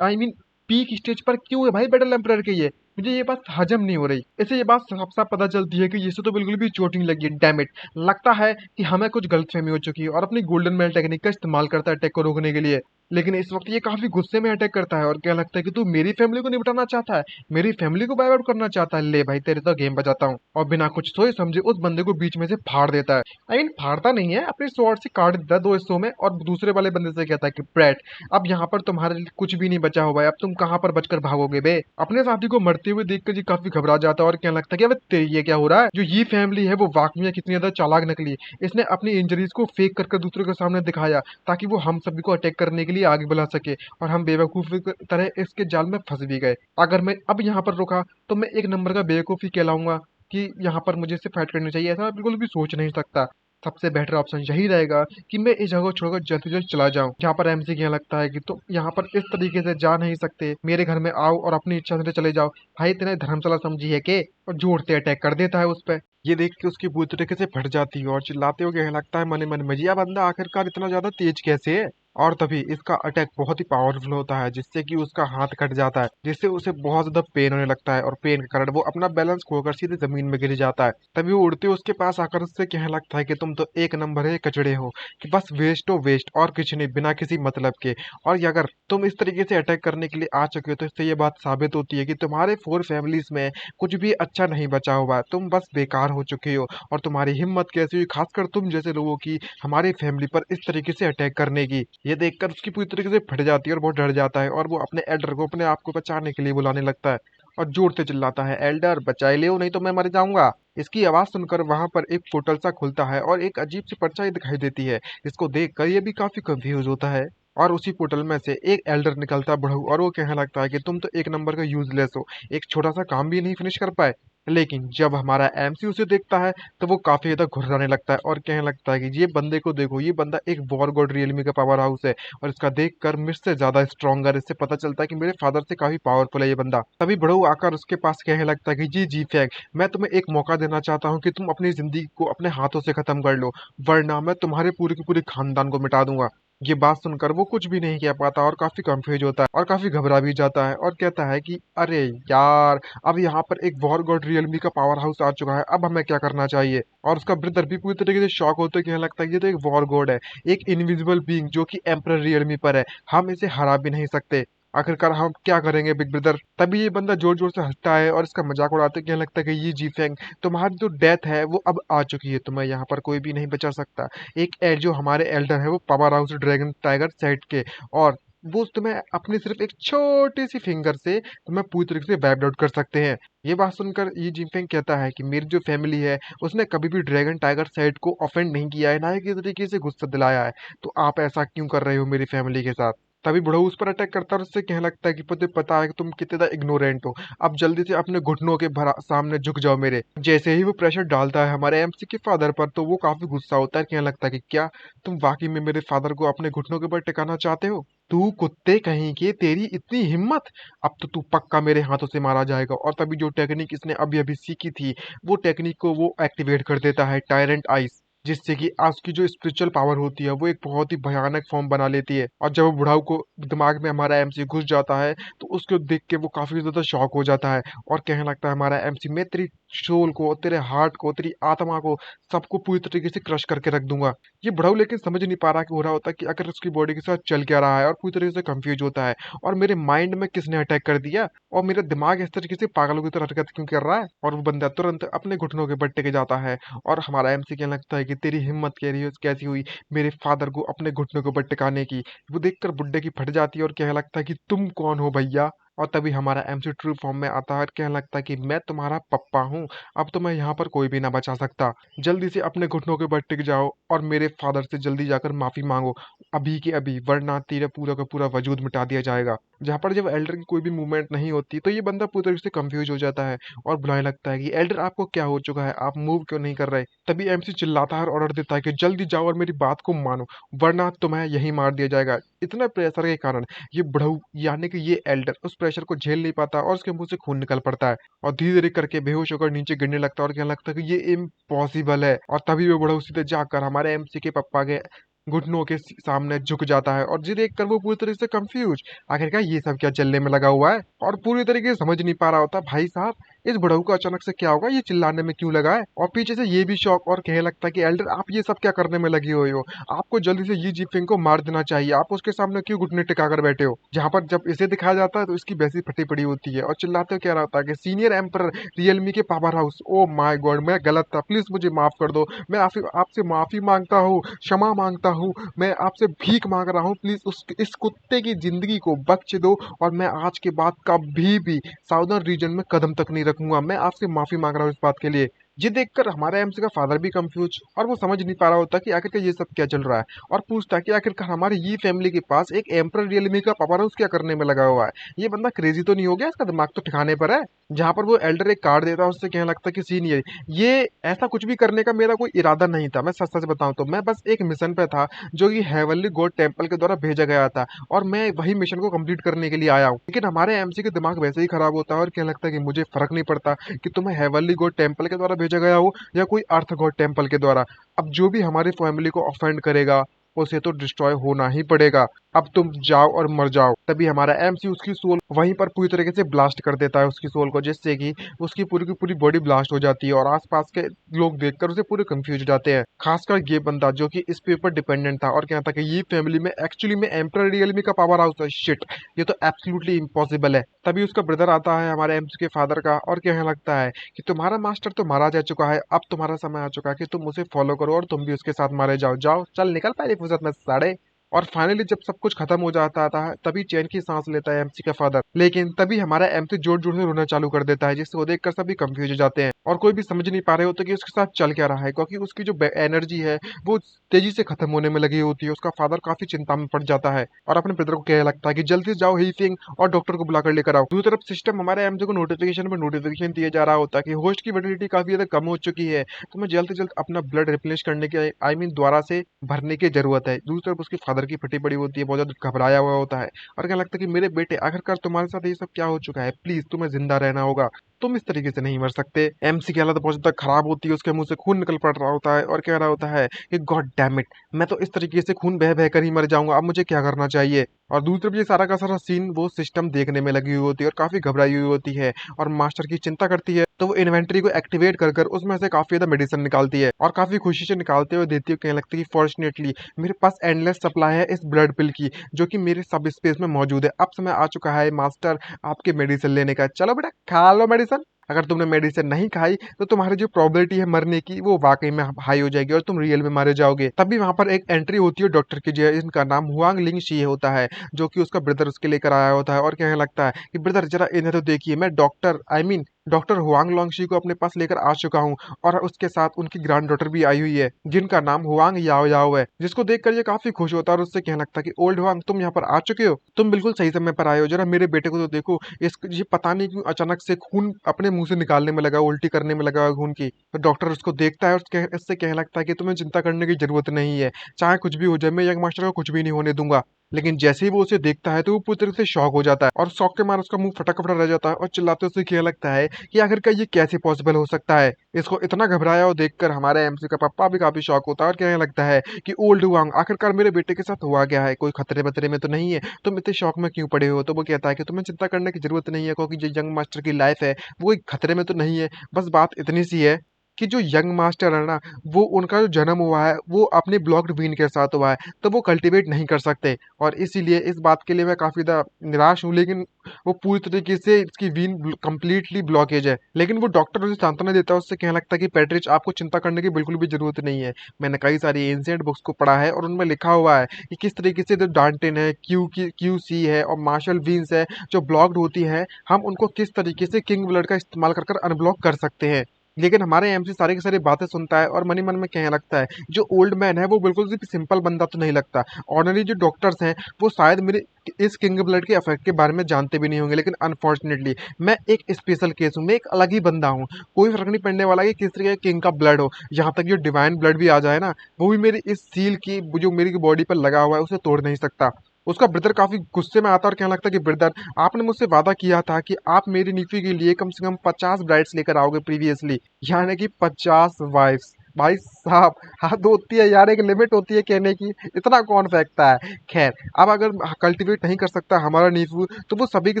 आई मीन पीक स्टेज पर क्यों है भाई बैटल एम्परर के, ये मुझे ये बात हजम नहीं हो रही। इसे ये बात साफ साफ पता चलती है कि इसे तो बिल्कुल भी चोट नहीं लगी है, डैम इट। लगता है कि हमें कुछ गलतफहमी हो चुकी है और अपनी गोल्डन मैल टेक्निक का इस्तेमाल करता है अटैक को रोकने के लिए। लेकिन इस वक्त ये काफी गुस्से में अटैक करता है और क्या लगता है कि तू मेरी फैमिली को निपटाना चाहता है, मेरी फैमिली को बाय आउट करना चाहता है, ले भाई तेरे तो गेम बजाता हूँ। और बिना कुछ सोचे समझे उस बंदे को बीच में से फाड़ देता है। आई मीन फाड़ता नहीं है, अपने स्वॉर्ड से काट देता है दो हिस्सों में और दूसरे वाले बंदे से कहता है कि ब्रैट अब यहाँ पर तुम्हारे लिए कुछ भी नहीं बचा हुआ है, अब तुम कहाँ पर बचकर भागोगे बे। अपने साथी को मरते होते हुए देखकर जी काफी घबरा जाता है और कहने लगता है कि अबे तेरी ये क्या हो रहा है। जो ये फैमिली है वो वाकई में कितनी ज्यादा चालाक निकली। इसने अपनी इंजरीज को फेक कर दूसरों के सामने दिखाया ताकि वो हम सभी को अटैक करने के लिए आगे बढ़ा सके, और हम बेवकूफ की तरह इसके जाल में फंस भी गए। अगर मैं अब यहाँ पर रुका तो मैं एक नंबर का बेवकूफ ही कहलाऊंगा कि यहाँ पर मुझे इससे फाइट करनी चाहिए, ऐसा मैं बिल्कुल भी सोच नहीं सकता। सबसे बेटर ऑप्शन यही रहेगा कि मैं इस जगह को छोड़कर जल्द से जल्द चला जाऊं। यहाँ पर एमसी को यहाँ लगता है कि तुम यहाँ पर इस तरीके से जा नहीं सकते, मेरे घर में आओ और अपनी इच्छा से चले जाओ। भाई तेने धर्मशाला समझी है के? और जोर से अटैक कर देता है उस पर। ये देख के उसकी पूरी तरीके से फट जाती है और चिल्लाते हुए कहने लगता है मन मन में, यह बंदा आखिरकार इतना ज्यादा तेज कैसे है। और तभी इसका अटैक बहुत ही पावरफुल होता है जिससे कि उसका हाथ कट जाता है, जिससे उसे बहुत ज्यादा पेन होने लगता है और पेन के कारण वो अपना बैलेंस खोकर सीधे जमीन में गिर जाता है। तभी वो उड़ते उसके पास आकर उससे कहने लगता है कि तुम तो एक नंबर है कचड़े हो, कि बस वेस्ट हो वेस्ट और कुछ नहीं, बिना किसी मतलब के। और ये अगर तुम इस तरीके से अटैक करने के लिए आ चुके हो तो इससे ये बात साबित होती है कि तुम्हारे 4 फैमिलीज में कुछ भी अच्छा नहीं बचा हुआ है, तुम बस बेकार हो चुके हो। और तुम्हारी हिम्मत कैसी हुई खासकर तुम जैसे लोगों की हमारी फैमिली पर इस तरीके से अटैक करने की। ये देखकर उसकी पूरी तरीके से फट जाती है और बहुत डर जाता है और वो अपने एल्डर को अपने आप को बचाने के लिए बुलाने लगता है और जोर से चिल्लाता है, एल्डर बचाए ले नहीं तो मैं मर जाऊंगा। इसकी आवाज सुनकर वहां पर एक पोर्टल सा खुलता है और एक अजीब सी परछाई दिखाई देती है। इसको देखकर ये भी काफी कंफ्यूज होता है और उसी पोर्टल में से एक एल्डर निकलता है बड़ू, और वो कहने लगता है कि तुम तो एक नंबर का यूजलेस हो, एक छोटा सा काम भी नहीं फिनिश कर पाए। लेकिन जब हमारा एमसी उसे देखता है तो वो काफी ज्यादा घुर्राने लगता है और कहने लगता है कि ये बंदे को देखो, ये बंदा एक वॉर गॉड रियलमी का पावर हाउस है और इसका देखकर मुझसे ज्यादा स्ट्रॉन्गर, इससे पता चलता है कि मेरे फादर से काफी पावरफुल है ये बंदा। तभी बड़ू आकर उसके पास कहने लगता है कि जी जी फैंक, मैं तुम्हें एक मौका देना चाहता हूँ कि तुम अपनी जिंदगी को अपने हाथों से खत्म कर लो, वरना मैं तुम्हारे पूरे के पूरे खानदान को मिटा दूंगा। ये बात सुनकर वो कुछ भी नहीं कह पाता और काफी कंफ्यूज होता है और काफी घबरा भी जाता है और कहता है कि अरे यार, अब यहाँ पर एक वॉर गॉड रियलमी का पावर हाउस आ चुका है, अब हमें क्या करना चाहिए। और उसका ब्रदर भी पूरी तरीके से शॉक होते हुए कहने लगता है ये तो एक वॉर गॉड है, एक इनविजिबल बीइंग जो कि एम्परर रियलमी पर है, हम इसे हरा भी नहीं सकते, आखिरकार हम क्या करेंगे बिग ब्रदर। तभी ये बंदा जोर जोर से हंसता है और इसका मजाक उड़ाते कहने लगता है कि ये जी फैंग, तुम्हारी जो डेथ है वो अब आ चुकी है, तुम्हें यहाँ पर कोई भी नहीं बचा सकता। एक जो हमारे एल्डर है वो power house dragon tiger set के, और वो तुम्हें अपनी सिर्फ एक छोटी सी फिंगर से तुम्हें पूरी तरीके से वाइप आउट कर सकते हैं। ये बात सुनकर ये जिनफेंग कहता है कि मेरी जो फैमिली है उसने कभी भी ड्रैगन टाइगर सेट को ऑफेंड नहीं किया है, ना ही किसी तरीके से गुस्सा दिलाया है, तो आप ऐसा क्यों कर रहे हो मेरी फैमिली के साथ। तभी बुढ़ऊ उस पर अटैक करता है और उससे कहने लगता है कि तुझे पता है कि तुम कितने ज्यादा इग्नोरेंट हो, अब जल्दी से अपने घुटनों के भरा सामने झुक जाओ मेरे। जैसे ही वो प्रेशर डालता है हमारे एमसी के फादर पर तो वो काफी गुस्सा होता है, कहने लगता है कि क्या तुम वाकई में मेरे फादर को अपने घुटनों के ऊपर टिकाना चाहते हो? तू कुत्ते कहीं के, तेरी इतनी हिम्मत, अब तो तू पक्का मेरे हाथों से मारा जाएगा। और तभी जो टेक्निक इसने अभी अभी सीखी थी वो टेक्निक को वो एक्टिवेट कर देता है, टायरेंट आइस, जिससे कि आज की जो स्पिरिचुअल पावर होती है वो एक बहुत ही भयानक फॉर्म बना लेती है। और जब वो बुढ़ाऊ को दिमाग में हमारा एमसी घुस जाता है तो उसको देख के वो काफी ज्यादा शॉक हो जाता है और कहने लगता है हमारा एमसी, मैं तेरी सोल को, तेरे हार्ट को, तेरी आत्मा को, सबको पूरी तरीके से क्रश करके रख दूंगा। ये बुढ़ाऊ लेकिन समझ नहीं पा रहा कि हो रहा होता है कि अगर उसकी बॉडी के साथ चल क्या रहा है और पूरी तरीके से कंफ्यूज होता है, और मेरे माइंड में किसने अटैक कर दिया और मेरा दिमाग इस तरीके से पागलों की तरह हरकत क्यों कर रहा है। और वो बंदा तुरंत अपने घुटनों के बट्टे के जाता है और हमारा एमसी कहने लगता है कि तेरी हिम्मत कह रही है कैसी हुई मेरे फादर को अपने घुटनों के ऊपर टिकाने की। वो देखकर बुड्ढे की फट जाती है और कहने लगता है कि तुम कौन हो भैया। और तभी हमारा एमसी ट्रू फॉर्म में आता है और कहने लगता है कि मैं तुम्हारा पप्पा हूँ, अब तो मैं यहाँ पर कोई भी ना बचा सकता। जल्दी से अपने घुटनों के ऊपर टिक जाओ और मेरे फादर से जल्दी जाकर माफी मांगो, अभी के अभी, वरना तेरा पूरा का पूरा वजूद मिटा दिया जाएगा। जहाँ पर जब एल्डर की कोई भी मूवमेंट नहीं होती तो ये बंदा पूरी तरीके से कंफ्यूज हो जाता है और बुलाने लगता है कि एल्डर आपको क्या हो चुका है, आप मूव क्यों नहीं कर रहे। तभी एमसी चिल्लाता है और ऑर्डर देता है कि जल्दी जाओ और मेरी बात को मानो, वरना तुम्हें यही मार दिया जाएगा। इतना प्रेशर के कारण ये बुढ़ऊ यानी कि ये एल्डर उस प्रेशर को झेल नहीं पाता और उसके मुंह से खून निकल पड़ता है और धीरे धीरे करके बेहोश होकर नीचे गिरने लगता है और कहने लगता है कि ये इम्पॉसिबल है। और तभी वो बुढ़ऊ सीधे जाकर हमारे एमसी के पप्पा के घुटनों के सामने झुक जाता है और जी देख कर वो पूरी तरीके से कंफ्यूज, आखिरकार ये सब क्या चलने में लगा हुआ है, और पूरी तरीके से समझ नहीं पा रहा होता भाई साहब इस बुढ़ऊ को अचानक से क्या होगा, ये चिल्लाने में क्यों लगा है। और पीछे से ये भी शौक और कहने लगता है कि एल्डर आप ये सब क्या करने में लगी हुई हो, आपको जल्दी से ये जिफिंग को मार देना चाहिए, आप उसके सामने क्यों घुटने टिका कर बैठे हो। जहाँ पर जब इसे दिखाया जाता है तो इसकी वैसी फटी पड़ी होती है और चिल्लाते हुए कह रहा होता है कि सीनियर एम्पर रियलमी के power house, oh my God मैं गलत था, प्लीज मुझे माफ कर दो, मैं आपसे माफी मांगता हूँ, क्षमा मांगता हूँ, मैं आपसे भीख मांग रहा हूँ, प्लीज उस इस कुत्ते की जिंदगी को बख्श दो और मैं आज के बाद कभी भी साउदर्न रीजन में कदम तक नहीं रखूंगा, मैं आपसे माफी मांग रहा हूँ इस बात के लिए। ये देखकर हमारा एमसी का फादर भी कंफ्यूज और वो समझ नहीं पा रहा होता कि आखिरकार ये सब क्या चल रहा है और पूछता है कि आखिरकार हमारी ये फैमिली के पास एक एम्पर रियलमी का पावर हाउस क्या करने में लगा हुआ है, ये बंदा क्रेजी तो नहीं हो गया, इसका दिमाग तो ठिकाने पर है। जहां पर वो एल्डर एक कार्ड देता है, उससे कहने लगता है कि सीनियर ये ऐसा कुछ भी करने का मेरा कोई इरादा नहीं था, मैं सच सच बताऊं तो मैं बस एक मिशन पे था जो कि हेवनली गॉड टेम्पल के द्वारा भेजा गया था और मैं वही मिशन को कंप्लीट करने के लिए आया हूँ। लेकिन हमारे एमसी के दिमाग वैसे ही खराब होता है और कहने लगता है कि मुझे फर्क नहीं पड़ता कि तुम्हें हेवनली गॉड टेम्पल के द्वारा भेजा गया हो या कोई अर्थ गॉड टेम्पल के द्वारा, अब जो भी हमारी फैमिली को ऑफेंड करेगा उसे तो डिस्ट्रॉय होना ही पड़ेगा, अब तुम जाओ और मर जाओ। तभी हमारा एमसी उसकी सोल वहीं पर पूरी तरीके से ब्लास्ट कर देता है उसकी सोल को, जिससे कि उसकी पूरी की पूरी बॉडी ब्लास्ट हो जाती है और आसपास के लोग देखकर उसे पूरे कंफ्यूज हो जाते हैं, खासकर ये बंदा जो कि इस पे ऊपर डिपेंडेंट था और कहता था कि ये फैमिली में एक्चुअली में एम्परर रियलमी का पावर हाउस है, शिट ये तो एब्सोल्युटली इम्पॉसिबल है। तभी उसका ब्रदर आता है हमारे एमसी के फादर का और कहने लगता है कि तुम्हारा मास्टर तो मारा जा चुका है, अब तुम्हारा समय आ चुका है कि तुम उसे फॉलो करो और तुम भी उसके साथ मारे जाओ, जाओ चल निकल पहले फुर्सत में साड़े। और फाइनली जब सब कुछ खत्म हो जाता है तभी चैन की सांस लेता है एमसी का फादर, लेकिन तभी हमारा एमसी जोर जोर से रोना चालू कर देता है, जिससे वो देखकर सभी कंफ्यूज हो जाते हैं और कोई भी समझ नहीं पा रहे होते कि उसके साथ चल क्या रहा है, क्योंकि उसकी जो एनर्जी है वो तेजी से खत्म होने में लगी होती है। उसका फादर काफी चिंता में पड़ जाता है और अपने ब्रदर को कहने लगता है कि जल्दी से जाओ हीफिंग और डॉक्टर को बुलाकर लेकर आओ। दूसरी तरफ सिस्टम हमारे एमसी को नोटिफिकेशन पर नोटिफिकेशन दिया जा रहा होता है कि होस्ट की वैलिडिटी काफी ज्यादा कम हो चुकी है, तुम्हें जल्द से जल्द अपना ब्लड रिप्लेस करने के आई मीन दोबारा से भरने की जरूरत है। दूसरी तरफ उसके फादर की फटी पड़ी होती है, बहुत ज्यादा घबराया हुआ होता है और क्या लगता है कि मेरे बेटे आखिरकार तुम्हारे साथ ये सब क्या हो चुका है, प्लीज तुम्हें जिंदा रहना होगा, तुम इस तरीके से नहीं मर सकते। एमसी की हालत बहुत ज्यादा खराब होती है, उसके मुंह से खून निकल पड़ रहा होता है और कह रहा होता है कि गॉड डैम इट, मैं तो इस तरीके से खून बह बह कर ही मर जाऊंगा, अब मुझे क्या करना चाहिए। और दूसरी तरफ ये सारा का सारा सीन वो सिस्टम देखने में लगी हुई होती है और काफी घबराई हुई होती है और मास्टर की चिंता करती है, तो वो इन्वेंटरी को एक्टिवेट कर कर उसमें से काफी ज्यादा मेडिसिन निकालती है और काफी खुशी से निकालते हुए देती है, कहने लगती है कि फॉर्चुनेटली मेरे पास एंडलेस सप्लाई है इस ब्लड पिल की जो कि मेरे सब स्पेस में मौजूद है, अब समय आ चुका है मास्टर आपके मेडिसिन लेने का, चलो बेटा खा लो मेडिसिन। अगर तुमने मेडिसिन नहीं खाई तो तुम्हारी जो प्रोबेबिलिटी है मरने की वो वाकई में हाई हो जाएगी और तुम रियल में मारे जाओगे। तभी वहां पर एक एंट्री होती है डॉक्टर की, जिनका नाम हुआंग लिंग शी होता है, जो कि उसका ब्रदर उसके लेकर आया होता है और कहने लगता है कि ब्रदर जरा इन्हें तो देखिए, मैं doctor I mean doctor Huang Longshi को अपने पास लेकर आ चुका हूँ और उसके साथ उनकी ग्रैंड डॉटर भी आई हुई है जिनका नाम हुआंग याओ याओ है, जिसको देखकर ये काफी खुश होता है और उससे कहने लगता है कि ओल्ड हुआंग तुम यहाँ पर आ चुके हो, तुम बिल्कुल सही समय पर आए हो, जरा मेरे बेटे को तो देखो, इस ये पता नहीं क्यों अचानक से खून अपने मुंह से निकालने में लगा, उल्टी करने में लगा खून की। तो डॉक्टर उसको देखता है और इससे कहने लगता है कि तुम्हें चिंता करने की जरूरत नहीं है, चाहे कुछ भी हो जाए मैं यंग मास्टर को कुछ भी नहीं होने दूंगा। लेकिन जैसे ही वो उसे देखता है तो वो पूरी तरह से शॉक हो जाता है और शॉक के मारे उसका मुंह फटा कपड़ा रह जाता है और चिल्लाते उसे कहने लगता है कि आखिरकार ये कैसे पॉसिबल हो सकता है। इसको इतना घबराया और देखकर हमारे एमसी का पापा भी काफी शॉक होता है और कहने लगता है कि ओल्ड हुआंग आखिरकार मेरे बेटे के साथ हुआ क्या है, कोई खतरे बतरे में तो नहीं है, तुम इतने शौक में क्यों पड़े हो। तो वो कहता है कि तुम्हें चिंता करने की जरूरत नहीं है क्योंकि जो यंग मास्टर की लाइफ है वो कोई खतरे में तो नहीं है, बस बात इतनी सी है कि जो यंग मास्टर है ना, वो उनका जो जन्म हुआ है वो अपने ब्लॉक्ड वीन के साथ हुआ है, तो वो कल्टीवेट नहीं कर सकते और इसीलिए इस बात के लिए मैं काफी ज्यादा निराश हूँ। लेकिन वो पूरी तरीके से इसकी वीन कंप्लीटली ब्लॉकेज है, लेकिन वो डॉक्टर उसे सांत्वना देता है, उससे कहने लगता है कि पैट्रिच आपको चिंता करने की बिल्कुल भी जरूरत नहीं है, मैंने कई सारी एंशिएंट बुक्स को पढ़ा है और उनमें लिखा हुआ है कि किस तरीके से जो डांटेन है, क्यू सी है और मार्शल वीन्स है जो ब्लॉक्ड होती है, हम उनको किस तरीके से किंग ब्लड का इस्तेमाल कर कर अनब्लॉक कर सकते हैं। लेकिन हमारे एमसी सारी की सारी बातें सुनता है और मन ही मन में कहने लगता है जो ओल्ड मैन है वो बिल्कुल भी सिंपल बंदा तो नहीं लगता, ऑर्डिनरी जो डॉक्टर्स हैं वो शायद मेरे इस किंग ब्लड के इफेक्ट के बारे में जानते भी नहीं होंगे, लेकिन अनफॉर्चुनेटली मैं एक स्पेशल केस हूँ, मैं एक अलग ही बंदा हूँ, कोई फर्क नहीं पड़ने वाला कि किस तरीके का किंग का ब्लड हो, यहाँ तक जो डिवाइन ब्लड भी आ जाए ना वो भी मेरी इस सील की जो मेरी बॉडी पर लगा हुआ है उसे तोड़ नहीं सकता। उसका ब्रदर काफी गुस्से में आता है और कहने लगता है कि ब्रदर आपने मुझसे वादा किया था कि आप मेरी नीफी के लिए कम से कम 50 ब्राइड्स लेकर आओगे प्रीवियसली, यानी कि 50 वाइफ्स, भाई साहब, हद होती है यार, एक लिमिट होती है कहने की, इतना कौन फेंकता है। खैर, अब अगर कल्टीवेट नहीं कर सकता हमारा नींबू, तो वो सभी के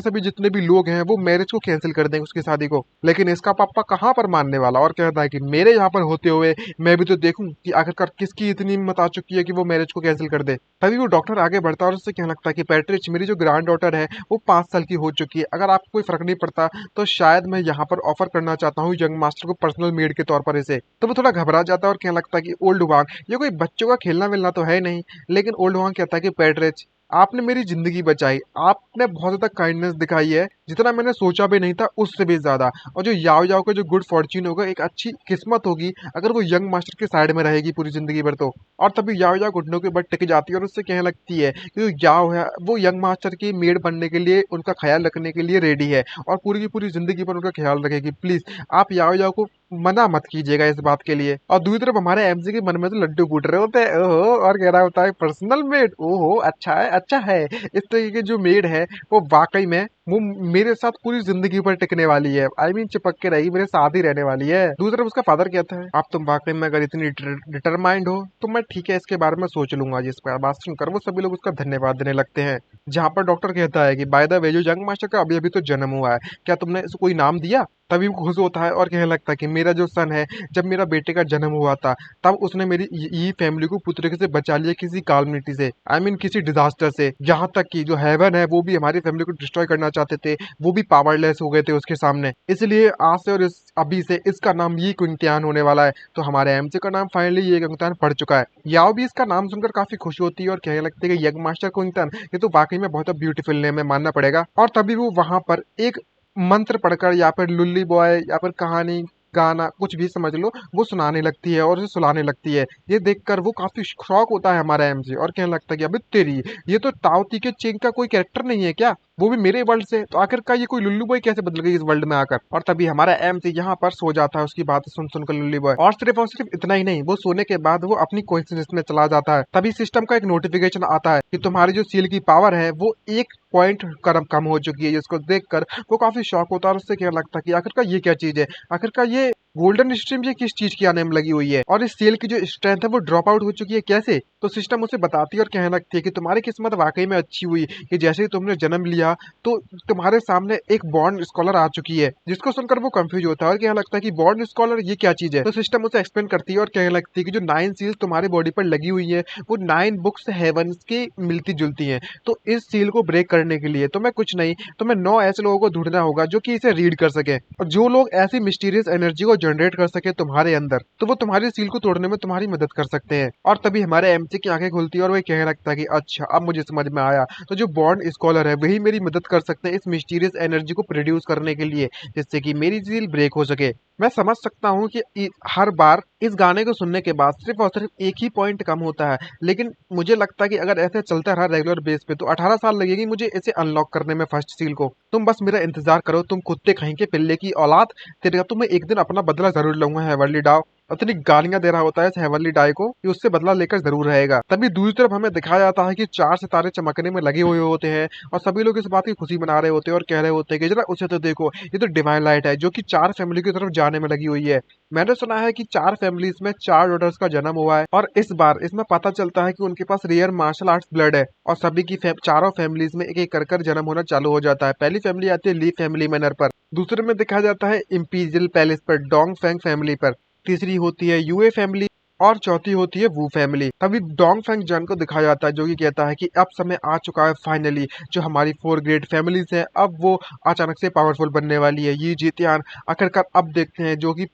सभी जितने भी लोग हैं वो मैरिज को कैंसिल कर देंगे, उसकी शादी को। लेकिन इसका पापा कहाँ पर मानने वाला, और कहता है कि मेरे यहाँ पर होते हुए मैं भी तो देखूं कि आखिरकार किसकी इतनी हिम्मत आ चुकी है कि वो मैरिज को कैंसिल कर दे। तभी वो डॉक्टर आगे बढ़ता है और उससे कहने लगता है कि पैट्रिच, मेरी जो ग्रैंड डॉटर है वो 5 साल की हो चुकी है, अगर आपको कोई फर्क नहीं पड़ता तो शायद मैं यहाँ पर ऑफर करना चाहता हूँ यंग मास्टर को पर्सनल मेड के तौर पर इसे। तो वो थोड़ा घबरा जाता है और कहने लगता है कि ओल्ड वांग, ये कोई बच्चों का खेलना मिलना तो है नहीं। लेकिन ओल्ड वांग कहता है कि पैट्रिच, आपने मेरी जिंदगी बचाई, आपने बहुत ज्यादा काइंडनेस दिखाई है, जितना मैंने सोचा भी नहीं था उससे भी ज्यादा। और जो याओ याओ का जो गुड फॉर्च्यून होगा, एक अच्छी किस्मत होगी अगर वो यंग मास्टर के साइड में रहेगी पूरी जिंदगी भर तो। और तभी याओ याओ घुटनों के बल टिक जाती है और उससे कहने लगती है कि जो याओ है वो यंग मास्टर की मेड बनने के लिए, उनका ख्याल रखने के लिए रेडी है और पूरी की पूरी जिंदगी पर उनका ख्याल रखेगी। प्लीज आप याओ याओ को मना मत कीजिएगा इस बात के लिए। और दूसरी तरफ हमारे एमसी के मन में तो लड्डू फूट रहे होते हैं, ओहो, और कह रहा होता है पर्सनल मेड, ओहो अच्छा है अच्छा है। इस तरीके की जो मेड है वो वाकई में वो मेरे साथ पूरी जिंदगी पर टिकने वाली है, आई मीन चिपक के रहेगी, मेरे साथ ही रहने वाली है। दूसरी तरफ उसका फादर कहता है, आप तुम वाकई में अगर इतनी डिटरमाइंड हो तो मैं ठीक है इसके बारे में सोच लूंगा। जिस पर बात सुनकर वो सभी लोग उसका धन्यवाद देने लगते हैं। जहाँ पर डॉक्टर कहता है कि बाय द वे, जो यंग मास्टर का अभी अभी तो जन्म हुआ है, क्या तुमने इसको कोई नाम दिया? तभी वो खुश होता है और कहने लगता है कि मेरा जो सन है, जब मेरा बेटे का जन्म हुआ था तब उसने मेरी ये फैमिली को पूरी तरीके से बचा लिया किसी कालमिटी से, आई मीन किसी डिजास्टर से। यहाँ तक कि जो हेवन है वो भी हमारी फैमिली को डिस्ट्रॉय करना चाहते थे, वो भी पावरलेस हो गए थे उसके सामने। इसलिए आज से और इस अभी से इसका नाम ये क्विंटियान होने वाला है। तो हमारे एमसी का नाम फाइनली ये क्विंटियान पड़ चुका है। याओ भी इसका नाम सुनकर काफी खुश होती है और कहने लगती है कि यंग मास्टर क्विंटियान, ये तो वाकई में बहुत ब्यूटीफुल नेम है, मानना पड़ेगा। और तभी वो वहां पर एक मंत्र पढ़कर या फिर लुल्ली बॉय या फिर कहानी, गाना, कुछ भी समझ लो, वो सुनाने लगती है और उसे सुलाने लगती है। ये देखकर वो काफी शॉक होता है हमारा एमजी और कहने लगता है कि अबे तेरी, ये तो ताओती के चेंग का कोई कैरेक्टर नहीं है क्या, वो भी मेरे वर्ल्ड से? तो आखिरकार ये कोई लुल्लू बॉय कैसे बदल गई इस वर्ल्ड में आकर? और तभी हमारा एमसी यहाँ पर सो जाता है उसकी बात सुन सुनकर लुल्लू बॉय। और सिर्फ इतना ही नहीं, वो सोने के बाद वो अपनी कॉन्शियसनेस में चला जाता है। तभी सिस्टम का एक नोटिफिकेशन आता है कि तुम्हारी जो सील की पावर है वो 1 पॉइंट कम हो चुकी है। जिसको देखकर वो काफी शॉक होता है और उससे क्या लगता है कि आखिरकार ये क्या चीज है, आखिरकार ये गोल्डन स्ट्रीम ये किस चीज की आने में लगी हुई है, और इस सेल की जो स्ट्रेंथ है वो ड्रॉप आउट हो चुकी है कैसे? तो सिस्टम उसे बताती है और कहने लगती है कि तुम्हारी किस्मत वाकई में अच्छी हुई कि जैसे ही तुमने जन्म लिया तो तुम्हारे सामने एक बॉन्ड स्कॉलर आ चुकी है। जिसको सुनकर वो कंफ्यूज होता है और कहने लगता है कि बॉन्ड स्कॉलर ये क्या चीज है? तो सिस्टम उसे एक्सप्लेन करती है और कहने लगती है कि जो 9 सील्स तुम्हारी बॉडी पर लगी हुई है वो 9 बुक्स हेवंस की मिलती जुलती हैं। तो इस सील को ब्रेक करने के लिए तुम्हें कुछ नहीं, तुम्हें 9 ऐसे लोगों को ढूंढना होगा जो कि इसे रीड कर सके, और जो लोग ऐसी मिस्टीरियस एनर्जी को जनरेट कर सके तुम्हारे अंदर, तो वो तुम्हारी सील को तोड़ने में तुम्हारी मदद कर सकते हैं। और तभी हमारे एमसी की आंखें खुलती है और वो कहने लगता है कि अच्छा अब मुझे समझ में आया, तो जो बॉन्ड स्कॉलर है वही मेरी मदद कर सकते हैं इस मिस्टीरियस एनर्जी को प्रोड्यूस करने के लिए, जिससे कि मेरी सील ब्रेक हो सके। मैं समझ सकता हूँ कि हर बार इस गाने को सुनने के बाद सिर्फ और सिर्फ एक ही पॉइंट कम होता है, लेकिन मुझे लगता है कि अगर ऐसे चलता रहा रेगुलर बेस पे तो 18 साल लगेगी मुझे इसे अनलॉक करने में फर्स्ट सील को। तुम बस मेरा इंतजार करो, तुम कुत्ते कहीं के पिल्ले की औलाद, तेरे तुम्हें एक दिन अपना बदला जरूर लूंगा हेवनली डाव। इतनी गालियां दे रहा होता है इस हेवनली डाई को कि उससे बदला लेकर जरूर रहेगा। तभी दूसरी तरफ हमें दिखाया जाता है कि 4 सितारे चमकने में लगे हुए होते हैं और सभी लोग इस बात की खुशी मना रहे होते हैं और कह रहे होते हैं कि जरा उसे तो देखो, ये तो डिवाइन लाइट है जो कि 4 फैमिली की तरफ जाने में लगी हुई है। मैंने सुना है कि 4 फैमिलीज में 4 डॉटर्स का जन्म हुआ है और इस बार इसमें पता चलता है कि उनके पास रेयर मार्शल आर्ट्स ब्लड है और सभी की चारों फैमिलीज में एक एक कर जन्म होना चालू हो जाता है। पहली फैमिली आती है ली फैमिली मैनर पर, दूसरे में दिखाया जाता है इंपीरियल पैलेस पर डोंग फैंग फैमिली पर, तीसरी होती है यूए फैमिली और चौथी होती है वू फैमिली। तभी डोंग फैंग जन को दिखाया जाता है जो कि कहता है कि अब समय आ चुका है फाइनली, जो हमारी 4 ग्रेट फैमिलीज है अब वो अचानक से पावरफुल बनने वाली है। ये जीतियान आखिरकार अब देखते हैं, जो कि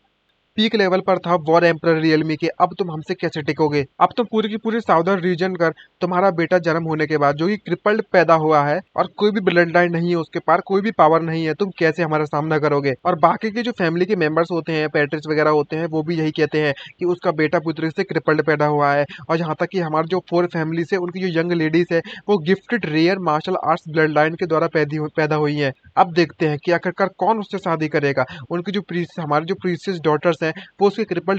पीक लेवल पर था वॉर एम्परर रियलमी के, अब तुम हमसे कैसे टिकोगे? अब तुम पूरी की पूरी साउदर्न रीजन कर, तुम्हारा बेटा जन्म होने के बाद जो कि क्रिपल्ड पैदा हुआ है और कोई भी ब्लड लाइन नहीं है उसके पास, कोई भी पावर नहीं है, तुम कैसे हमारा सामना करोगे? और बाकी के जो फैमिली के मेंबर्स होते हैं, पैट्रिस वगैरह होते हैं, वो भी यही कहते हैं कि उसका बेटा पुत्री से क्रिपल्ड पैदा हुआ है। और यहाँ तक कि हमारे जो 4 फैमिली है उनकी जो यंग लेडीज है वो gifted rare martial arts bloodline के द्वारा पैदा हुई है। अब देखते हैं कि आखिरकार कौन उससे शादी करेगा। उनकी जो हमारे जो प्रीसियस डॉटर्स हैं वो उसके क्रिपल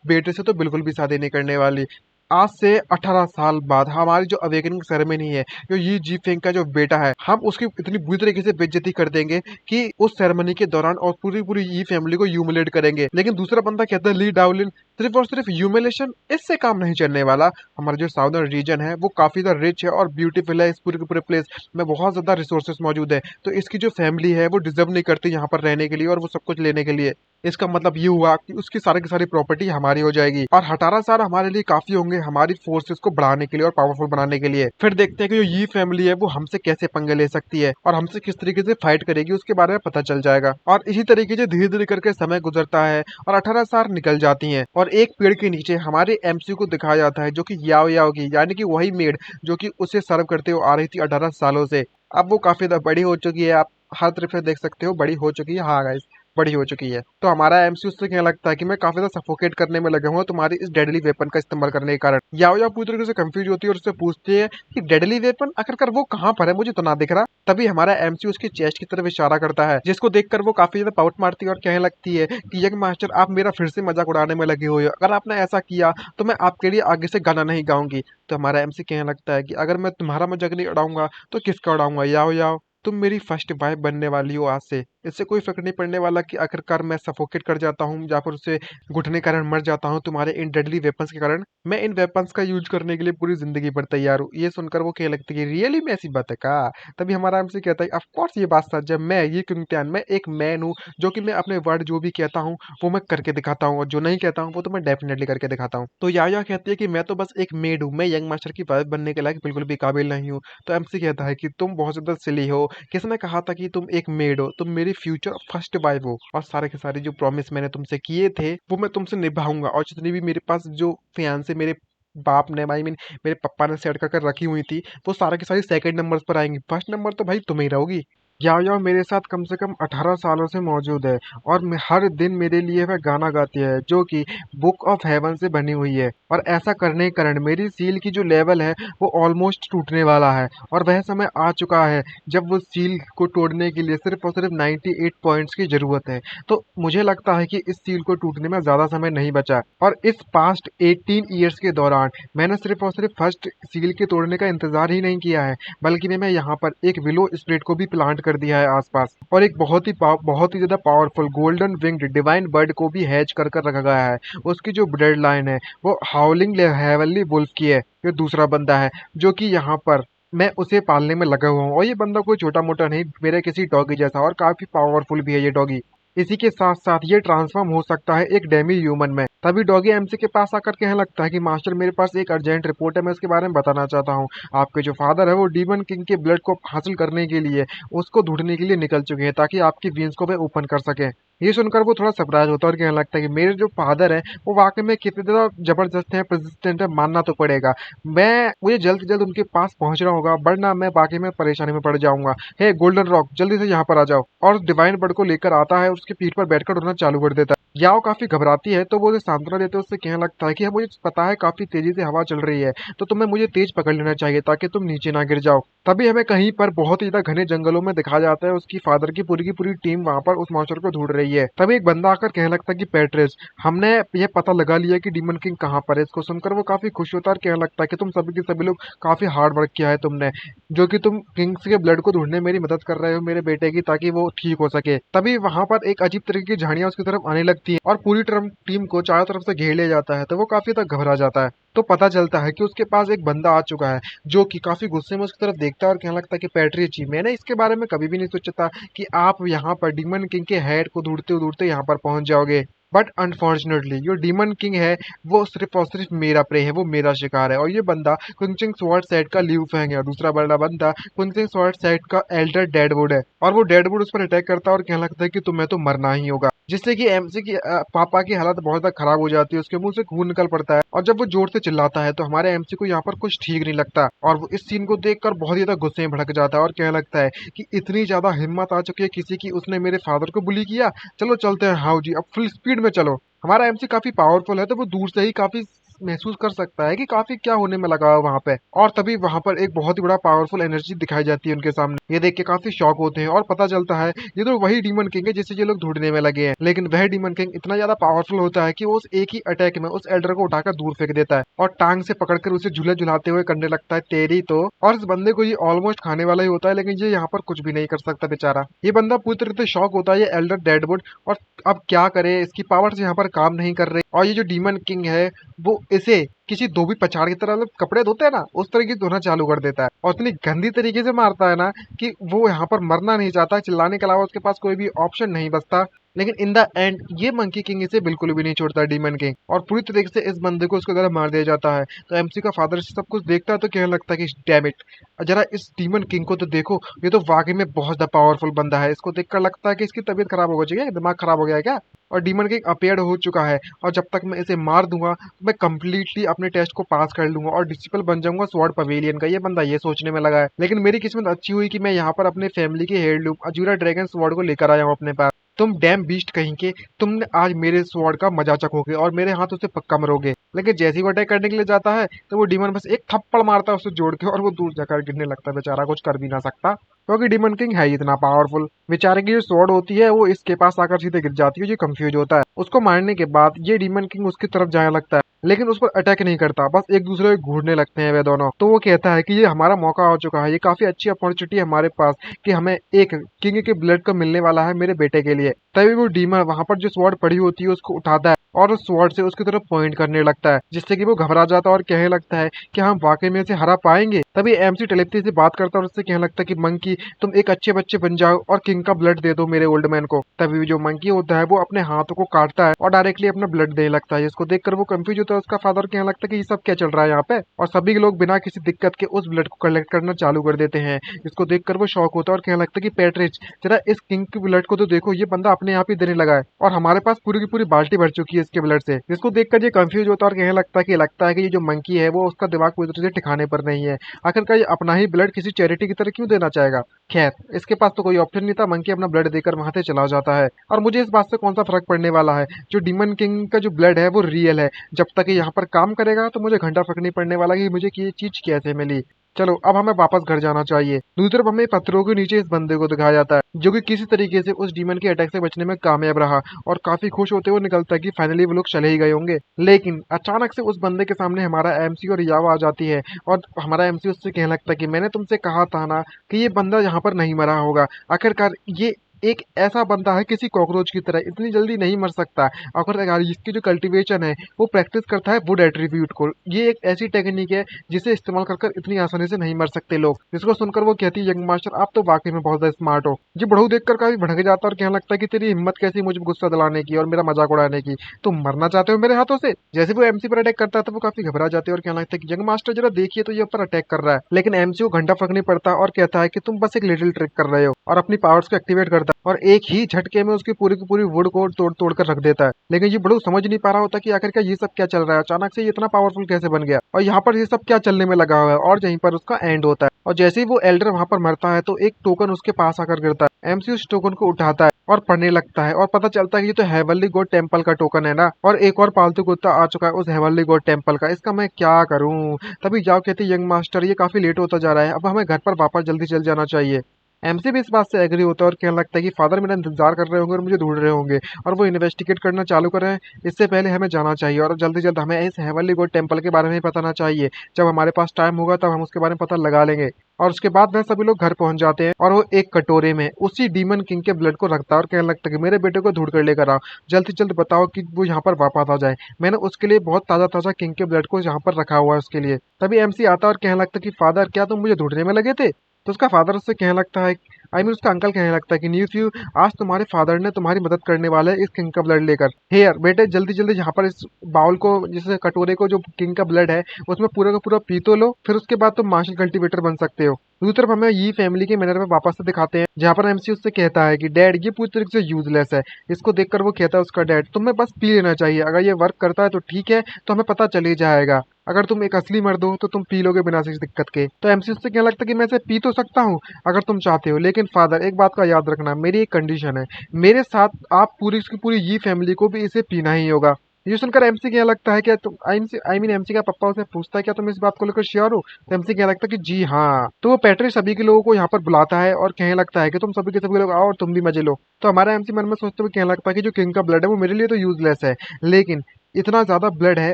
बेटे से तो बिल्कुल भी शादी नहीं करने वाली। आज से 18 साल बाद हमारी जो अवेकनिंग सेरेमनी है, जो यी जी फेंग का जो बेटा है, हम उसकी इतनी बुरी तरीके से बेइज्जती कर देंगे कि उस सेरेमनी के दौरान और पूरी पूरी यी फैमिली को ह्यूमिलेट करेंगे। लेकिन दूसरा बंदा कहता है ली डावलिन सिर्फ और सिर्फ ह्यूमिलेशन, इससे काम नहीं चलने वाला। हमारा जो साउदर्न रीजन है वो काफी ज्यादा रिच है और ब्यूटीफुल है। इस पूरे के पूरे प्लेस में बहुत ज्यादा रिसोर्सेस मौजूद है, तो इसकी जो फैमिली है वो डिजर्व नहीं करती यहाँ पर रहने के लिए और वो सब कुछ लेने के लिए। इसका मतलब ये हुआ कि उसकी सारी की सारी प्रॉपर्टी हमारी हो जाएगी और 18 साल हमारे लिए काफी होंगे हमारी फोर्सेस को बढ़ाने के लिए और पावरफुल बनाने के लिए। फिर देखते हैं कि जो ये फैमिली है वो हमसे कैसे पंगे ले सकती है और हमसे किस तरीके से फाइट करेगी, उसके बारे में पता चल जाएगा। और इसी तरीके से धीरे धीरे करके समय गुजरता है और 18 साल निकल जाती हैं और एक पेड़ के नीचे हमारे एमसी को दिखाया जाता है, जो कि याओ याओ की यानी कि वही मेड जो कि उसे सर्व करते हुए आ रही थी 18 सालों से। अब वो काफी ज्यादा बड़ी हो चुकी है, आप हर तरफ से देख सकते हो बड़ी हो चुकी है। हाँ गाइस, बड़ी हो चुकी है। तो हमारा एमसी उससे क्या लगता है कि मैं काफी ज्यादा सफोकेट करने में लगा हूँ तुम्हारी इस डेडली वेपन का इस्तेमाल करने के कारण। याओ याओ पूरी तरीके से कंफ्यूज होती है और उससे पूछती है कि डेडली वेपन आखिरकार वो कहाँ पर है, मुझे तो ना दिख रहा। तभी हमारा एमसी उसकी चेस्ट की तरफ इशारा करता है, जिसको देखकर वो काफी ज्यादा पाउट मारती है और कहने लगती है कि यंग मास्टर आप मेरा फिर से मजाक उड़ाने में लगे हुए हो, अगर आपने ऐसा किया तो मैं आपके लिए आगे से गाना नहीं गाऊंगी। तो हमारा एमसी कहने लगता है कि अगर मैं तुम्हारा मजाक नहीं उड़ाऊंगा तो किसका उड़ाऊंगा। याओ याओ, तुम मेरी फर्स्ट वाइफ बनने वाली हो आज से। इससे कोई फर्क नहीं पड़ने वाला कि आखिरकार मैं सफोकेट कर जाता हूँ या फिर उससे घुटने के कारण मर जाता हूँ तुम्हारे इन डेडली वेपन्स के कारण। मैं इन वेपन्स का यूज करने के लिए पूरी जिंदगी भर तैयार हूँ। ये सुनकर वो कहने लगती है रियली में ऐसी बात है का। तभी हमारा हमसे कहता है ऑफ कोर्स ये बात सच है, मैं ये क्यों, मैं एक मैन हूँ जो कि मैं अपने वर्ड जो भी कहता हूँ वो मैं करके दिखाता हूँ और जो नहीं कहता हूँ वो तो मैं डेफिनेटली करके दिखाता हूँ। तो या कहती है कि मैं तो बस एक मेड हूँ, मैं यंग मास्टर की वाइफ बनने के लायक बिल्कुल भी काबिल नहीं हूँ। तो एमसी कहता है कि तुम बहुत ज्यादा सिली हो, किसने कहा था कि तुम एक मेड हो, तुम मेरी फ्यूचर फर्स्ट वाइफ हो और सारे के सारे जो प्रॉमिस मैंने तुमसे किए थे वो मैं तुमसे निभाऊंगा। और जितनी भी मेरे पास जो फियांसे मेरे बाप ने आई मीन मेरे पापा ने सेट कर रखी हुई थी वो सारे के सारे सेकंड नंबर पर आएंगी, फर्स्ट नंबर तो भाई तुम ही रहोगी। याओ मेरे साथ कम से कम 18 सालों से मौजूद है और हर दिन मेरे लिए वह गाना गाती है जो कि बुक ऑफ हेवन से बनी हुई है। और ऐसा करने के कारण मेरी सील की जो लेवल है वो ऑलमोस्ट टूटने वाला है और वह समय आ चुका है जब वो सील को तोड़ने के लिए सिर्फ और सिर्फ 98 पॉइंट्स की जरूरत है। तो मुझे लगता है कि इस सील को टूटने में ज्यादा समय नहीं बचा और इस पास्ट 18 ईयर्स के दौरान मैंने सिर्फ और सिर्फ फर्स्ट सील के तोड़ने का इंतजार ही नहीं किया है, बल्कि मैं यहाँ पर एक विलो स्प्लिट को भी प्लांट कर दिया है आसपास और एक बहुत ही ज्यादा powerful golden winged divine bird को भी हैच कर कर रखा गया है। उसकी जो ब्लड लाइन है वो हाउलिंग हेवनली वुल्फ की है। ये दूसरा बंदा है जो कि यहाँ पर मैं उसे पालने में लगा हुआ हूँ और ये बंदा कोई छोटा मोटा नहीं, मेरे किसी डॉगी जैसा और काफी पावरफुल भी है ये डॉगी। इसी के साथ साथ ये ट्रांसफॉर्म हो सकता है एक डेमी ह्यूमन में। तभी डॉगी एमसी के पास आकर कहने लगता है कि मास्टर मेरे पास एक अर्जेंट रिपोर्ट है, मैं इसके बारे में बताना चाहता हूँ। आपके जो फादर है वो डीमन किंग के ब्लड को हासिल करने के लिए उसको ढूंढने के लिए निकल चुके हैं ताकि आपकी वीन्स को वे ओपन कर सके। ये सुनकर वो थोड़ा सरप्राइज होता है और कहने लगता है कि मेरे जो फादर है वो वाकई में कितने ज्यादा जबरदस्त है, प्रेसिस्टेंट है, मानना तो पड़ेगा। मुझे जल्द से जल्द उनके पास पहुंचना होगा वरना मैं बाकी में परेशानी में पड़ जाऊंगा। हे गोल्डन रॉक, जल्दी से यहाँ पर आ जाओ। और डिवाइन बर्ड को लेकर आता है, उसकी पीठ पर बैठकर उड़ना चालू कर देता है। याओ काफी घबराती है तो वो उसे सांत्वना देते उससे कहने लगता है कि मुझे पता है काफी तेजी से हवा चल रही है तो तुम्हें मुझे तेज पकड़ लेना चाहिए ताकि तुम नीचे ना गिर जाओ। तभी हमें कहीं पर बहुत ही ज्यादा घने जंगलों में दिखाया जाता है उसकी फादर की पूरी टीम वहां पर उस मॉन्स्टर को ढूंढ रही है। तभी एक बंदा आकर कहने लगता है कि पेट्रिस, हमने ये पता लगा लिया कि डीमन किंग कहाँ पर है। इसको सुनकर वो काफी खुश होता है और कहने लगता है कि तुम सभी के सभी लोग काफी हार्ड वर्क किया है तुमने, जो कि तुम किंग्स के ब्लड को ढूंढने में मेरी मदद कर रहे हो मेरे बेटे की ताकि वो ठीक हो सके। तभी वहां पर एक अजीब तरीके की झाड़ियां उसकी तरफ आने लगती है और पूरी टीम को चारों तरफ से घेर लिया जाता है। तो वो काफी तक घबरा जाता है। तो पता चलता है कि उसके पास एक बंदा आ चुका है जो कि काफी गुस्से में उसकी तरफ देखता है और कहने लगता है कि पैट्रिची, मैंने इसके बारे में कभी भी नहीं सोचा था कि आप यहाँ पर डीमन किंग के हेड को ढूंढते ढूंढते यहाँ पर पहुंच जाओगे। बट अनफॉर्चुनेटली जो डीमन किंग है वो सिर्फ और सिर्फ मेरा प्रे है, वो मेरा शिकार है। और ये बंदा कुंचिंग स्वॉर्ड सेट का लियू फेंग है और दूसरा बड़ा बंदा कुंचिंग स्वॉर्ड सेट का एल्डर डेडवुड है। और वो डेडवुड उस पर अटैक करता है और कहने लगता है कि तुम्हें तो मरना ही होगा, जिससे कि एमसी की पापा की हालत बहुत ज्यादा खराब हो जाती है, उसके मुंह से खून निकल पड़ता है और जब वो जोर से चिल्लाता है तो हमारे एमसी को यहाँ पर कुछ ठीक नहीं लगता और वो इस सीन को देखकर बहुत ही ज्यादा गुस्से में भड़क जाता है और कहने लगता है कि इतनी ज्यादा हिम्मत आ चुकी है किसी की, उसने मेरे फादर को बुली किया, चलो चलते हैं हाउ जी, अब फुल स्पीड में चलो। हमारा एमसी काफी पावरफुल है तो वो दूर से ही काफी महसूस कर सकता है कि काफी क्या होने में लगा है वहाँ पे। और तभी वहाँ पर एक बहुत ही बड़ा पावरफुल एनर्जी दिखाई जाती है उनके सामने। ये देख के काफी शॉक होते हैं और पता चलता है ये तो वही डीमन किंग है जिसे ये लोग ढूंढने में लगे हैं। लेकिन वह डीमन किंग इतना ज्यादा पावरफुल होता है कि वो उस एक ही अटैक में उस एल्डर को उठाकर दूर फेंक देता है और टांग से पकड़कर उसे झूले झुलाते हुए करने लगता है तेरी तो। और इस बंदे को ये ऑलमोस्ट खाने वाला ही होता है, लेकिन ये यहाँ पर कुछ भी नहीं कर सकता बेचारा। ये बंदा पूरी तरह से शॉक होता है, ये एल्डर डेडवुड। और अब क्या करे, इसकी पावर्स यहाँ पर काम नहीं कर रही और ये जो डीमन किंग है वो इसे किसी धोबी पछाड़ की तरह, मतलब कपड़े धोते हैं ना उस तरीके से धोना चालू कर देता है और इतनी गंदी तरीके से मारता है ना कि वो यहाँ पर मरना नहीं चाहता। चिल्लाने के अलावा उसके पास कोई भी ऑप्शन नहीं बचता। लेकिन इन द एंड ये मंकी किंग इसे बिल्कुल भी नहीं छोड़ता डीमन किंग, और पूरी तरीके से इस बंदे को उसके द्वारा मार दिया जाता है। तो एमसी का फादर सब कुछ देखता है तो कहने लगता है कि डैम इट, जरा इस डीमन किंग को तो देखो, ये तो वाकई में बहुत ज्यादा पावरफुल बंदा है। इसको देखकर लगता है कि इसकी तबीयत खराब हो गई है, दिमाग खराब हो गया है क्या। और डीमन किंग अपेयर हो चुका है और जब तक मैं इसे मार दूंगा मैं कंप्लीटली अपने टेस्ट को पास कर लूंगा और डिसिपल बन जाऊंगा स्वॉर्ड पवेलियन का। ये बंदा ये सोचने में लगा है। लेकिन मेरी किस्मत अच्छी हुई कि मैं यहाँ पर अपने फैमिली के हेirloom अजूरा ड्रैगन स्वॉर्ड को लेकर आया हूँ अपने पास। तुम डैम बीस्ट कहीं के, तुमने आज मेरे स्वॉर्ड का मजा चखोगे और मेरे हाथों से पक्का मरोगे। लेकिन जैसे ही वो अटैक करने के लिए जाता है तो वो डीमन बस एक थप्पड़ मारता है उसे जोड़ के और वो दूर जाकर गिरने लगता है। बेचारा कुछ कर भी ना सकता क्योंकि डीमन किंग है ही इतना पावरफुल। बेचारे की जो स्वॉर्ड होती है वो इसके पास आकर सीधे गिर जाती है, ये कंफ्यूज होता है। उसको मारने के बाद ये डीमन किंग उसकी तरफ जाने लगता है लेकिन उस पर अटैक नहीं करता, बस एक दूसरे को घूरने लगते हैं वे दोनों। तो वो कहता है कि ये हमारा मौका हो चुका है, ये काफी अच्छी अपॉर्चुनिटी है हमारे पास कि हमें एक किंग के ब्लड को मिलने वाला है मेरे बेटे के लिए। तभी वो डीमन वहां पर जो स्वॉर्ड पड़ी होती है उसको उठाता है और उस स्वॉर्ड से उसकी तरफ पॉइंट करने लगता है, जिससे कि वो घबरा जाता है और कहने लगता है कि हम वाकई में इसे हरा पाएंगे। तभी एमसी टेलीपैथी से बात करता है और उससे कहने लगता है कि मंकी तुम एक अच्छे बच्चे बन जाओ और किंग का ब्लड दे दो मेरे ओल्ड मैन को। तभी जो मंकी होता है वो अपने हाथों को काटता है और डायरेक्टली अपना ब्लड देने लगता है। इसको देखकर वो कंफ्यूज होता है। उसका फादर कहने लगता है कि ये सब क्या चल रहा है यहाँ पे, और सभी लोग बिना किसी दिक्कत के उस ब्लड को कलेक्ट करना चालू कर देते हैं। इसको देखकर वो शॉक होता है और कहने लगता है कि पैट्रिज जरा इस किंग के ब्लड को तो देखो, ये बंदा अपने आप ही देने लगा है और हमारे पास पूरी की पूरी बाल्टी भर चुकी है इसके ब्लड से। इसको देखकर ये कंफ्यूज होता है और कहने लगता है कि ये जो मंकी है वो उसका दिमाग पूरी तरह से ठिकाने पर नहीं है। आखिरकार ये अपना ही ब्लड किसी चैरिटी की तरह क्यों देना चाहेगा। खैर इसके पास तो कोई ऑप्शन नहीं था, मंकी अपना ब्लड देकर वहां से चला जाता है। और मुझे इस बात से कौन सा फर्क पड़ने वाला है, जो डीमन किंग का जो ब्लड है वो रियल है। जब तक ये यहाँ पर काम करेगा तो मुझे घंटा फर्क नहीं पड़ने वाला कि मुझे ये चीज कैसे मिली। चलो अब हमें वापस घर जाना चाहिए। दूसरी तरफ हमें पत्थरों के नीचे इस बंदे को दिखाया जाता है जो कि किसी तरीके से उस डीमन के अटैक से बचने में कामयाब रहा और काफी खुश होते हुए निकलता है कि फाइनली वो लोग चले ही गए होंगे। लेकिन अचानक से उस बंदे के सामने हमारा एमसी और याव आ जाती है और हमारा एमसी उससे कहने लगता है कि मैंने तुमसे कहा था ना कि ये बंदा यहाँ पर नहीं मरा होगा। आखिरकार ये एक ऐसा बंदा है किसी कॉकरोच की तरह, इतनी जल्दी नहीं मर सकता। आखिरकार इसकी जो कल्टीवेशन है वो प्रैक्टिस करता है वुड एट्रीब्यूट को। ये एक ऐसी टेक्निक है जिसे इस्तेमाल कर इतनी आसानी से नहीं मर सकते लोग। जिसको सुनकर वो कहती है यंग मास्टर आप तो वाकई में बहुत ज्यादा स्मार्ट हो। ये बढ़ऊ देखकर काफी भड़क जाता है और कहने लगता है कि तेरी हिम्मत कैसी मुझे गुस्सा दिलाने की और मेरा मजाक उड़ाने की, तुम मरना चाहते हो मेरे हाथों से। जैसे वो एमसी पर अटैक करता है तो वो काफी घबरा जाते हैं और कहने लगता है कि यंग मास्टर जरा देखिए तो ये ऊपर अटैक कर रहा है। लेकिन एमसी को घंटा फर्क नहीं पड़ता और कहता है कि तुम बस एक लिटिल ट्रिक कर रहे हो, और अपनी पावर्स को एक्टिवेट करता है और एक ही झटके में उसकी पूरी की पूरी वुड को तोड़ तोड़ कर रख देता है। लेकिन ये बड़ू समझ नहीं पा रहा होता कि आखिरकार ये सब क्या चल रहा है, अचानक से ये इतना पावरफुल कैसे बन गया और यहाँ पर ये सब क्या चलने में लगा हुआ है। और यहीं पर उसका एंड होता है और जैसे ही वो एल्डर वहां पर मरता है तो एक टोकन उसके पास आकर गिरता है। एमसी उस टोकन को उठाता है और पढ़ने लगता है और पता चलता है कि ये तो हेवनली गॉड टेम्पल का टोकन है ना, और एक और पालतू कुत्ता आ चुका है उस हेवनली गॉड टेम्पल का। इसका मैं क्या करूं। तभी जाओ कहती यंग मास्टर ये काफी लेट होता जा रहा है, अब हमें घर पर वापस जल्दी चल जाना चाहिए। एमसी भी इस बात से एग्री होता है और कहने लगता है कि फादर मेरा इंतजार कर रहे होंगे और मुझे ढूंढ रहे होंगे और वो इन्वेस्टिगेट करना चालू कर रहे हैं। इससे पहले हमें जाना चाहिए और जल्दी जल्द हमें इस हेवनली गॉड टेम्पल के बारे में बताना चाहिए। जब हमारे पास टाइम होगा तब हम उसके बारे में पता लगा लेंगे। और उसके बाद वह सभी लोग घर पहुंच जाते हैं और वो एक कटोरे में उसी डीमन किंग के ब्लड को रखता है और कहने लगता है कि मेरे बेटे को ढूंढ कर लेकर आओ, जल्द से जल्द बताओ कि वो यहाँ पर वापस आ जाए। मैंने उसके लिए बहुत ताजा ताजा किंग के ब्लड को यहाँ पर रखा हुआ है उसके लिए। तभी एमसी आता है और कहने लगता है कि फादर क्या तुम मुझे ढूंढने में लगे थे। तो उसका फादर उससे कहने लगता है, उसका अंकल कहने लगता है कि न्यूफ्यू आज तुम्हारे फादर ने तुम्हारी मदद करने वाले हैं इस किंग का ब्लड लेकर। हेयर बेटे जल्दी जल्दी यहाँ पर इस बाउल को, जिस कटोरे को जो किंग का ब्लड है उसमें पूरा का पूरा पी तो लो, फिर उसके बाद तुम मार्शल कल्टीवेटर बन सकते हो। दूसरी तरफ हमें ये फैमिली के मैनर में वापस से दिखाते हैं जहाँ पर एमसी उससे कहता है कि डैड ये पूरी तरीके से यूजलेस है। इसको देखकर वो कहता है उसका डैड तुम्हें बस पी लेना चाहिए, अगर ये वर्क करता है तो ठीक है, तो हमें पता चल ही जाएगा। अगर तुम एक असली मर्द हो तो तुम पी लोगे बिना किसी दिक्कत के। तो एमसी उससे कहने लगता है कि मैं इसे पी तो सकता हूँ अगर तुम चाहते हो, लेकिन फादर एक बात का याद रखना, मेरी एक कंडीशन है, मेरे साथ आप पूरी की पूरी ये फैमिली को भी इसे पीना ही होगा। ये सुनकर एमसी क्या लगता है क्या तुम आई मीन एमसी का पापा उसे पूछता है क्या तुम इस बात को लेकर श्योर हो। तो एमसी क्या लगता है कि जी हाँ। तो वो पैट्रिक सभी के लोगों को यहाँ पर बुलाता है और कहने लगता है कि तुम सभी के सभी लोग आओ और तुम भी मजे लो। तो हमारा एमसी मन में सोचते हुए कहने लगता है कि जो किंग का ब्लड है वो मेरे लिए तो यूजलेस है, लेकिन इतना ज्यादा ब्लड है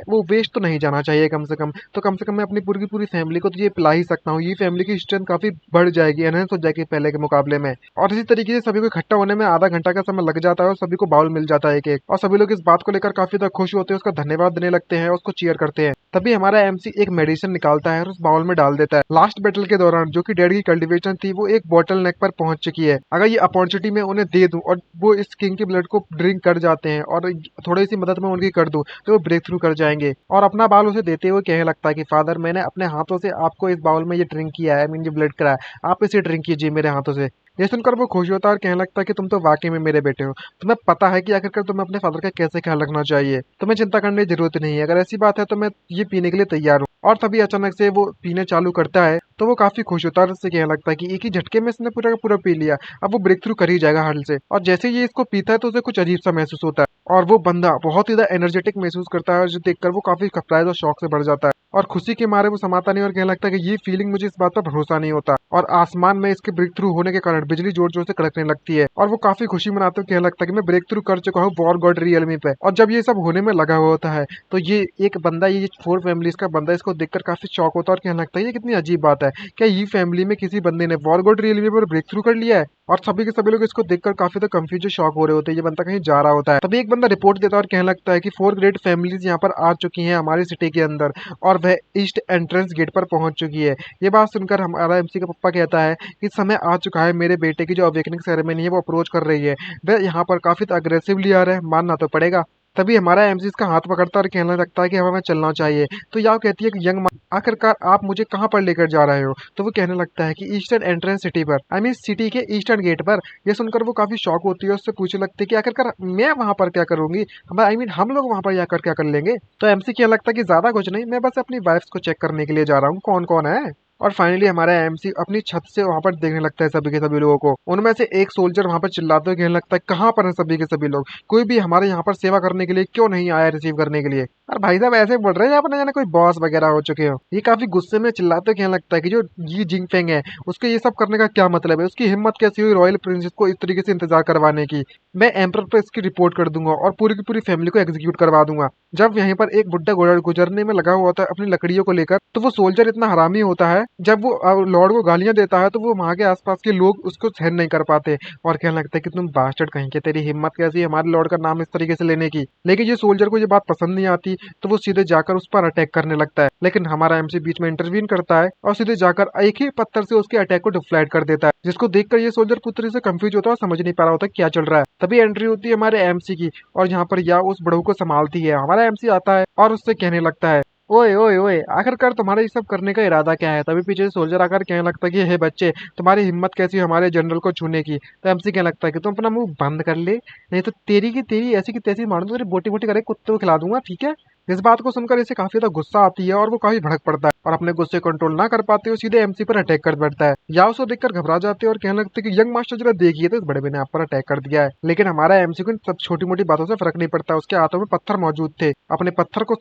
वो वेस्ट तो नहीं जाना चाहिए कम से कम। तो कम से कम मैं अपनी पूरी की पूरी फैमिली को तो ये पिला ही सकता हूँ, ये फैमिली की स्ट्रेंथ काफी बढ़ जाएगी, एनहेंस हो जाएगी पहले के मुकाबले में। और इसी तरीके से सभी को इकट्ठा होने में आधा घंटा का समय लग जाता है और सभी को बाउल मिल जाता है एक एक, और सभी लोग इस बात को लेकर काफी ज्यादा खुश होते हैं, उसका धन्यवाद देने लगते हैं, उसको चीयर करते हैं। तभी हमारा एमसी एक मेडिसिन निकालता है और उस बाउल में डाल देता है। लास्ट बैटल के दौरान जो कि डेड की कल्टीवेशन थी वो एक बॉटल नेक पर पहुंच चुकी है। अगर ये अपॉर्चुनिटी मैं उन्हें दे दूं और वो इस किंग के ब्लड को ड्रिंक कर जाते हैं और थोड़ी सी मदद मैं उनकी कर दूं तो वो ब्रेक थ्रू कर जाएंगे। और अपना बाल उसे देते हुए कहने लगता है कि फादर मैंने अपने हाथों से आपको इस बाउल में ये ड्रिंक किया है, मीन ये ब्लड करा है, आप इसे ड्रिंक कीजिए मेरे हाथों से। ये सुनकर वो खुश होता है और कहने लगता है कि तुम तो वाकई में मेरे बेटे हो, तुम्हें पता है कि आखिरकार तुम्हें अपने फादर का कैसे ख्याल रखना चाहिए, तुम्हें चिंता करने की जरूरत नहीं है, अगर ऐसी बात है तो मैं ये पीने के लिए तैयार हूँ। और तभी अचानक से वो पीने चालू करता है तो वो काफी खुश होता है और उससे कहने लगता है कि एक ही झटके में इसने पूरा का पूरा पी लिया, अब वो ब्रेक थ्रू कर ही जाएगा हल से। और जैसे ही ये इसको पीता है तो उसे कुछ अजीब सा महसूस होता है और वो बंदा बहुत ही ज्यादा एनर्जेटिक महसूस करता है, और जो देखकर वो काफी सरप्राइज और शौक से बढ़ जाता है और खुशी के मारे वो समाता नहीं और कहने लगता है कि ये फीलिंग मुझे इस बात पर भरोसा नहीं होता। और आसमान में इसके ब्रेक थ्रू होने के कारण बिजली जोर जोर से कड़कने लगती है और वो काफी खुशी मनाते हुए कहने लगता है कि मैं ब्रेक थ्रू कर चुका हूँ वॉर गॉड रियलमी पे। और जब ये सब होने में लगा हुआ होता है तो ये एक बंदा, ये फोर फैमिलीज का बंदा, इसको देखकर काफी शौक होता है और कहने लगता है ये कितनी अजीब बात है, क्या ये फैमिली में किसी बंदे ने वॉर गॉड रियलमी पर ब्रेक थ्रू कर लिया है। और सभी के सभी लोग इसको देखकर काफी तो कंफ्यूज शॉक हो रहे होते हैं, ये बंदा कहीं जा रहा होता है। तभी एक बंदा रिपोर्ट देता है और कहने लगता है कि 4 ग्रेट फैमिलीज यहाँ पर आ चुकी हैं हमारी सिटी के अंदर और वह ईस्ट एंट्रेंस गेट पर पहुंच चुकी है। ये बात सुनकर हमारा एमसी का पप्पा कहता है कि समय आ चुका है, मेरे बेटे की जो अवेकनिंग सेरेमनी है वो अप्रोच कर रही है, वह यहाँ पर काफी अग्रेसिवली आ रहा है, मानना तो पड़ेगा। तभी हमारा एमसी इसका हाथ पकड़ता है और कहने लगता है कि हमें चलना चाहिए। तो याओ कहती है कि यंग, आखिरकार आप मुझे कहाँ पर लेकर जा रहे हो। तो वो कहने लगता है कि ईस्टर्न एंट्रेंस सिटी पर, आई मीन सिटी के ईस्टर्न गेट पर। ये सुनकर वो काफी शॉक होती है, उससे पूछने लगती है कि आखिरकार मैं वहां पर क्या करूंगी, हम आई मीन हम लोग वहां पर जाकर क्या कर लेंगे। तो एमसी क्या लगता है कि ज्यादा कुछ नहीं, मैं बस अपनी वाइफ्स को चेक करने के लिए जा रहा हूँ कौन कौन है। और फाइनली हमारा एमसी अपनी छत से वहां पर देखने लगता है सभी के सभी लोगों को। उनमें से एक सोल्जर वहां पर चिल्लाते हुए कहने लगता है कहाँ पर है सभी के सभी लोग, कोई भी हमारे यहाँ पर सेवा करने के लिए क्यों नहीं आया रिसीव करने के लिए। और भाई साहब ऐसे बोल रहे हैं अपने जाने कोई बॉस वगैरह हो चुके हो। ये काफी गुस्से में चिल्लाते हुए कहने लगता है कि जो ये जिंगफेंग है उसके ये सब करने का क्या मतलब है, उसकी हिम्मत कैसी हुई रॉयल प्रिंसेस को इस तरीके से इंतजार करवाने की। मैं एम्पर पर इसकी रिपोर्ट कर दूंगा और पूरी की पूरी फैमिली को एग्जीक्यूट करवा दूंगा। जब यहीं पर एक बुड्ढा गुजरने में लगा हुआ होता है अपनी लकड़ियों को लेकर, तो वो सोल्जर इतना हरामी होता है, जब वो लॉर्ड को गालियां देता है तो वो वहां के आसपास के लोग उसको सहन नहीं कर पाते और कहने लगता है कि तुम बास्टर्ड कहीं के, तेरी हिम्मत कैसी है हमारे लॉर्ड का नाम इस तरीके से लेने की। लेकिन ये सोल्जर को ये बात पसंद नहीं आती तो वो सीधे जाकर उस पर अटैक करने लगता है। लेकिन हमारा एमसी बीच में इंटरवीन करता है और सीधे जाकर एक ही पत्थर से उसके अटैक को डिफ्लेक्ट कर देता है, जिसको देखकर ये सोल्जर पूरी तरह से कंफ्यूज होता है और समझ नहीं पा रहा होता क्या चल रहा है। तभी एंट्री होती है हमारे एमसी की और यहाँ पर या उस बड़ऊ को संभालती है। हमारा एमसी आता है और उससे कहने लगता है ओए ओए ओए, आखिरकार तुम्हारा ये सब करने का इरादा क्या है। तभी पीछे से सोल्जर आकर कहने लगता है कि हे बच्चे, तुम्हारी हिम्मत कैसी है हमारे जनरल को छूने की। तो एमसी कहने लगता है कि तुम अपना मुंह बंद कर ले, नहीं तो तेरी की तेरी ऐसी की तैसी मार दूंगा, तेरी बोटी बोटी करे कुत्ते को खिला दूंगा, ठीक है। इस बात को सुनकर इसे काफी ज्यादा गुस्सा आती है और वो काफी भड़क पड़ता है और अपने गुस्से कंट्रोल ना कर पाते हुए सीधे एमसी पर अटैक कर बैठता है। या उसको देखकर घबरा जाते हैं और कहने लगते हैं कि यंग मास्टर जरा देखिए तो इस बड़े भाई ने आप पर अटैक कर दिया है। लेकिन हमारा एमसी को इन सब छोटी मोटी बातों से फर्क नहीं पड़ता, उसके हाथों में पत्थर मौजूद थे, अपने पत्थर को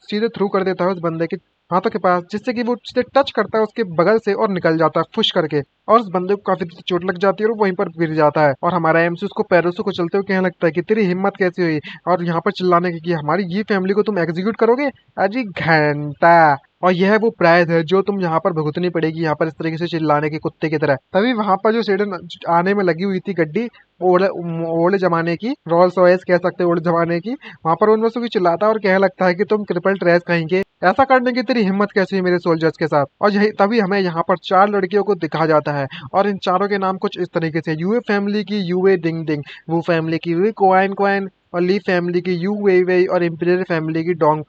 सीधे थ्रू कर देता है उस बंदे के हाथों के पास, जिससे कि वो सीधे टच करता है उसके बगल से और निकल जाता है फुश करके, और उस बंदे को काफी चोट लग जाती है और वो वहीं पर गिर जाता है। और हमारा एमसी उसको पैरों से कुचलते हुए कहने लगता है कि तेरी हिम्मत कैसी हुई और यहाँ पर चिल्लाने की कि हमारी ये फैमिली को तुम एग्जीक्यूट करोगे, अजी घंटा। और यह वो प्राइज है जो तुम यहाँ पर भुगतनी पड़ेगी, यहाँ पर इस तरीके से चिल्लाने के कुत्ते की तरह। तभी वहां पर जो सेडन आने में लगी हुई थी गड्डी, ओल्ड ओल्ड जमाने की, रॉल्स रॉयस कह सकते हैं ओल्ड जमाने की, वहां पर उनमें से कोई चिल्लाता है और कहने लगता है कि तुम क्रिपल ट्रेस कहेंगे, ऐसा करने की तेरी हिम्मत कैसी है मेरे सोल्जर्स के साथ। और यही तभी हमें यहाँ पर 4 लड़कियों को दिखा जाता है और इन चारों के नाम कुछ इस तरीके से, यूए फैमिली की यूए डिंग डिंग, वो फैमिली की यूए क्वाइन क्वाइन, और ली फैमिली की यू वेई वेई, और इंपीरियल फैमिली की डोंग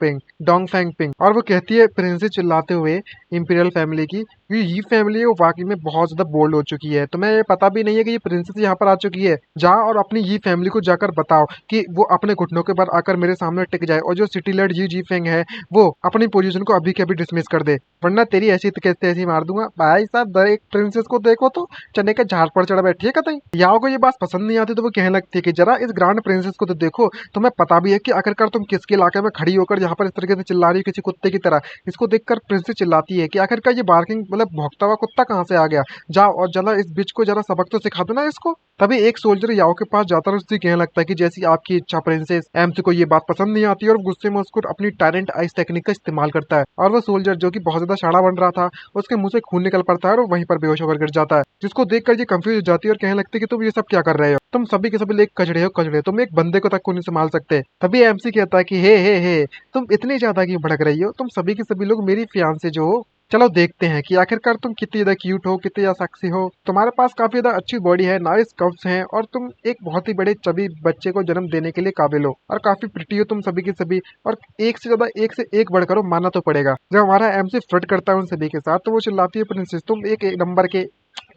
फैंग पिंग। और वो कहती है प्रिंसेस चिल्लाते हुए इंपीरियल फैमिली की, ये फैमिली है वो वाकई में बहुत ज्यादा बोल्ड हो चुकी है, तुम्हें ये पता भी नहीं है कि ये प्रिंसेस यहाँ पर आ चुकी है। जा और अपनी ये फैमिली को जाकर बताओ कि वो अपने घुटनों के बाद आकर मेरे सामने टिक जाए और जो सिटी लर्ड जी जी फेंग है वो अपनी पोजीशन को अभी के अभी डिसमिस कर दे, वरना तेरी ऐसी कैसे ऐसी मार दूंगा। भाई साहब एक प्रिंसेस को देखो तो चने के झाड़ पर चढ़ा बैठी है कतई। याओ को ये बात पसंद नहीं आती तो वो कहने लगती है कि जरा इस ग्रांड प्रिंसेस को तो देखो, तुम्हें पता भी है कि आखिरकार तुम किसके इलाके में खड़ी होकर यहाँ पर इस तरीके से चिल्ला रही हो किसी कुत्ते की तरह। इसको देखकर प्रिंसेस चिल्लाती है कि आखिरकार ये बार्किंग मतलब भौंकता हुआ कुत्ता कहाँ से आ गया। जाओ और जरा इस बिच को जरा सबक तो सिखा दो ना इसको। तभी एक सोल्जर याओ के पास जाता है और उससे कहने लगता है कि जैसी आपकी इच्छा प्रिंसेस। एमसी को ये बात पसंद नहीं आती और गुस्से में उसको अपनी टायरेंट आइस टेक्निक का इस्तेमाल करता है और वो सोल्जर जो कि बहुत ज्यादा शाणा बन रहा था उसके मुंह से खून निकल पड़ता है और वहीं पर बेहोश होकर गिर जाता है, जिसको देखकर ये कंफ्यूज हो जाती है और कहने लगती है कि तुम ये सब क्या कर रहे हो, तुम सभी के सभी लोग कचड़े हो कचड़े, तुम एक बंदे को तक को नहीं संभाल सकते। तभी एमसी कहता है कि हे तुम इतनी ज्यादा क्यों भड़क रही हो, तुम सभी के सभी लोग मेरी फियांसे जो हो। चलो देखते हैं कि आखिरकार तुम कितनी ज्यादा क्यूट हो, कितनी ज्यादा सेक्सी हो। तुम्हारे पास काफी ज्यादा अच्छी बॉडी है, नाइस कर्व्स हैं और तुम एक बहुत ही बड़े चबी बच्चे को जन्म देने के लिए काबिल हो और काफी प्रिटी हो तुम सभी की सभी। और एक से ज्यादा एक से एक बढ़कर हो, मानना तो पड़ेगा। जब हमारा एमसी फ्लर्ट करता है उन सभी के साथ तो वो चिल्लाती है प्रिंसेस तुम एक नंबर के,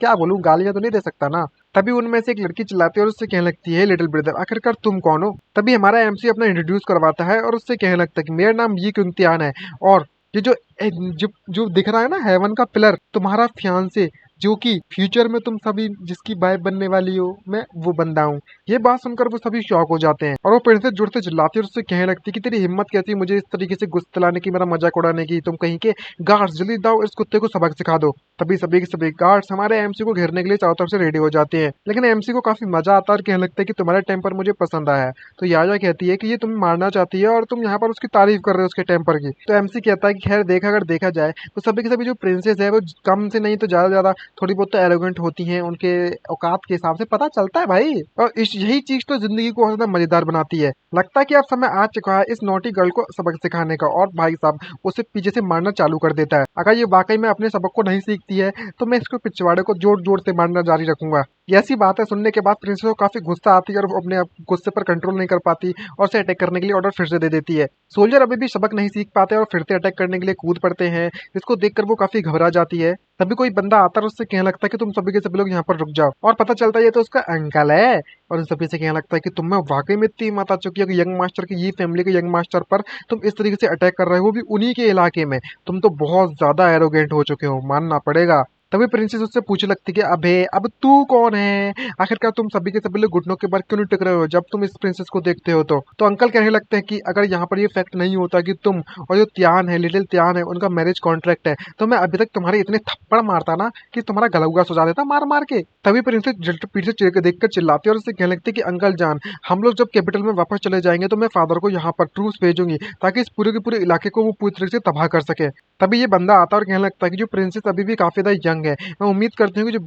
क्या बोलूं, गालियां तो नहीं दे सकता ना। तभी उनमें से एक लड़की चिल्लाती है और उससे कहने लगती है लिटिल ब्रदर आखिरकार तुम कौन हो। तभी हमारा एमसी अपना इंट्रोड्यूस करवाता है और उससे कहने लगता है कि मेरा नाम ये इम्तिहान है और ये जो दिख रहा है ना हेवन का पिलर, तुम्हारा फियांसे जो कि फ्यूचर में तुम सभी जिसकी वाइफ बनने वाली हो, मैं वो बंदा हूँ। ये बात सुनकर वो सभी शॉक हो जाते हैं और वो प्रिंसेस जोर से चिल्लाती है और उससे कहने लगती है कि तेरी हिम्मत कैसी मुझे इस तरीके से गुस्सा दिलाने की, मेरा मजाक उड़ाने की, तुम कहीं के गार्ड्स जल्दी जाओ इस कुत्ते को सबक सिखा दो। तभी सभी के सभी गार्ड्स हमारे एमसी को घेरने के लिए चारों तरफ से रेडी हो जाते हैं, लेकिन एमसी को काफी मजा आता है और कहने लगता है कि तुम्हारा टेम्पर मुझे पसंद आया है। तो याया कहती है कि ये तुम्हें मारना चाहती है और तुम यहाँ पर उसकी तारीफ कर रहे हो उसके टेम्पर की। तो एमसी कहता है कि खैर अगर देखा जाए तो सभी के सभी जो प्रिंसेस है वो कम से नहीं तो ज्यादा थोड़ी बहुत तो एरोगेंट होती हैं, उनके औकात के हिसाब से पता चलता है भाई। और यही चीज तो जिंदगी को और ज्यादा मजेदार बनाती है। लगता है कि अब समय आ चुका है इस नोटी गर्ल को सबक सिखाने का और भाई साहब उसे पीछे से मारना चालू कर देता है। अगर ये वाकई में अपने सबक को नहीं सीखती है तो मैं इसको पिछवाड़े को जोर जोर से मारना जारी रखूंगा। ये ऐसी बात है सुनने के बाद प्रिंसेस को काफी गुस्सा आती है और वो अपने गुस्से पर कंट्रोल नहीं कर पाती और उसे अटैक करने के लिए ऑर्डर फिर से दे देती है। सोल्जर अभी भी सबक नहीं सीख पाते और फिर से अटैक करने के लिए कूद पड़ते हैं, जिसको देखकर वो काफी घबरा जाती है। तभी कोई बंदा आता है और उससे कहने लगता है कि तुम सभी के सभी लोग यहाँ पर रुक जाओ और पता चलता है ये तो उसका अंकल है और उन सभी से कहने लगता है कि तुम में वाकई में इतनी हिम्मत आ चुकी है कि यंग मास्टर की, ये फैमिली के यंग मास्टर पर तुम इस तरीके से अटैक कर रहे हो, वो भी उन्हीं के इलाके में। तुम तो बहुत ज्यादा एरोगेंट हो चुके हो, मानना पड़ेगा। तभी प्रिंसेस उससे पूछने लगती कि अबे अब तू कौन है, आखिरकार तुम सभी के सभी लोग घुटनों के बल क्यों नहीं टिक रहे हो जब तुम इस प्रिंसेस को देखते हो। तो अंकल कहने लगते हैं कि अगर यहाँ पर ये फैक्ट नहीं होता कि तुम और जो त्यान है, लिटिल त्यान है, उनका मैरिज कॉन्ट्रैक्ट है, तो मैं अभी तक तुम्हारे इतने थप्पड़ मारता ना कि तुम्हारा गला उगा सजा देता मार मार के। तभी प्रिंसेस पीछे से देखकर चिल्लाती है और उससे कहने लगती है कि अंकल जान, हम लोग जब कैपिटल में वापस चले जाएंगे तो मैं फादर को यहाँ पर ट्रूस भेजूंगी ताकि इस पूरे के पूरे इलाके को वो पूरी तरीके से तबाह कर सके। तभी ये बंदा आता है और कहने लगता है कि जो प्रिंसेस अभी भी काफी ज्यादा यंग है, मैं उम्मीद करती हूँ कि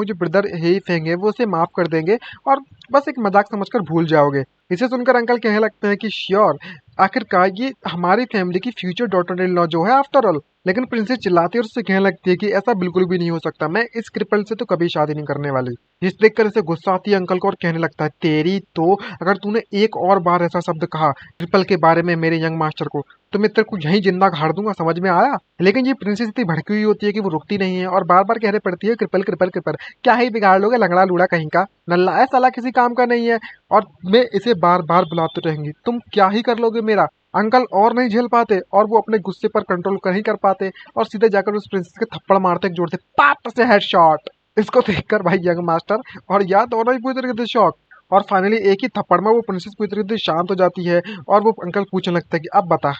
जो ब्रदर हे फेंग है वो उसे माफ कर देंगे और बस एक मजाक समझकर भूल जाओगे। इसे सुनकर अंकल कहने लगते हैं कि श्योर, आखिरकार ये हमारी फैमिली की फ्यूचर डॉटर इन लॉ जो है आफ्टर ऑल। लेकिन प्रिंसेस चिल्लाती है और उससे कहने लगती है कि ऐसा बिल्कुल भी नहीं हो सकता, मैं इस क्रिपल से तो कभी शादी नहीं करने वाली। जिस देखकर इसे गुस्सा आती है अंकल को और कहने लगता है तेरी तो, अगर तूने एक और बार ऐसा शब्द कहा ट्रिपल के बारे में मेरे यंग मास्टर को तो मैं तेरे को यहीं जिंदा गाड़ दूंगा, समझ में आया। लेकिन ये प्रिंसेस इतनी भड़की हुई होती है कि वो रुकती नहीं है और बार बार कहने पड़ती है क्रिपल क्रिपल क्रिपल, क्या ही बिगाड़ लोगे लंगड़ा लूड़ा कहीं का, नल्ला है साला, किसी काम का नहीं है और मैं इसे बार बार बुलाते रहेंगी, तुम क्या ही कर लोगे मेरा। अंकल और नहीं झेल पाते और वो अपने गुस्से पर कंट्रोल कर ही कर पाते और सीधे जाकर उस प्रिंसेस के थप्पड़ मारते एक जोर से, पाट से हेडशॉट। इसको देखकर भाई यंग मास्टर और या दोनों ही पूरी तरीके से शॉक और फाइनली एक ही थप्पड़ में वो प्रिंसेस पूरी तरीके से शांत हो जाती है और वो अंकल पूछने लगता है कि अब बता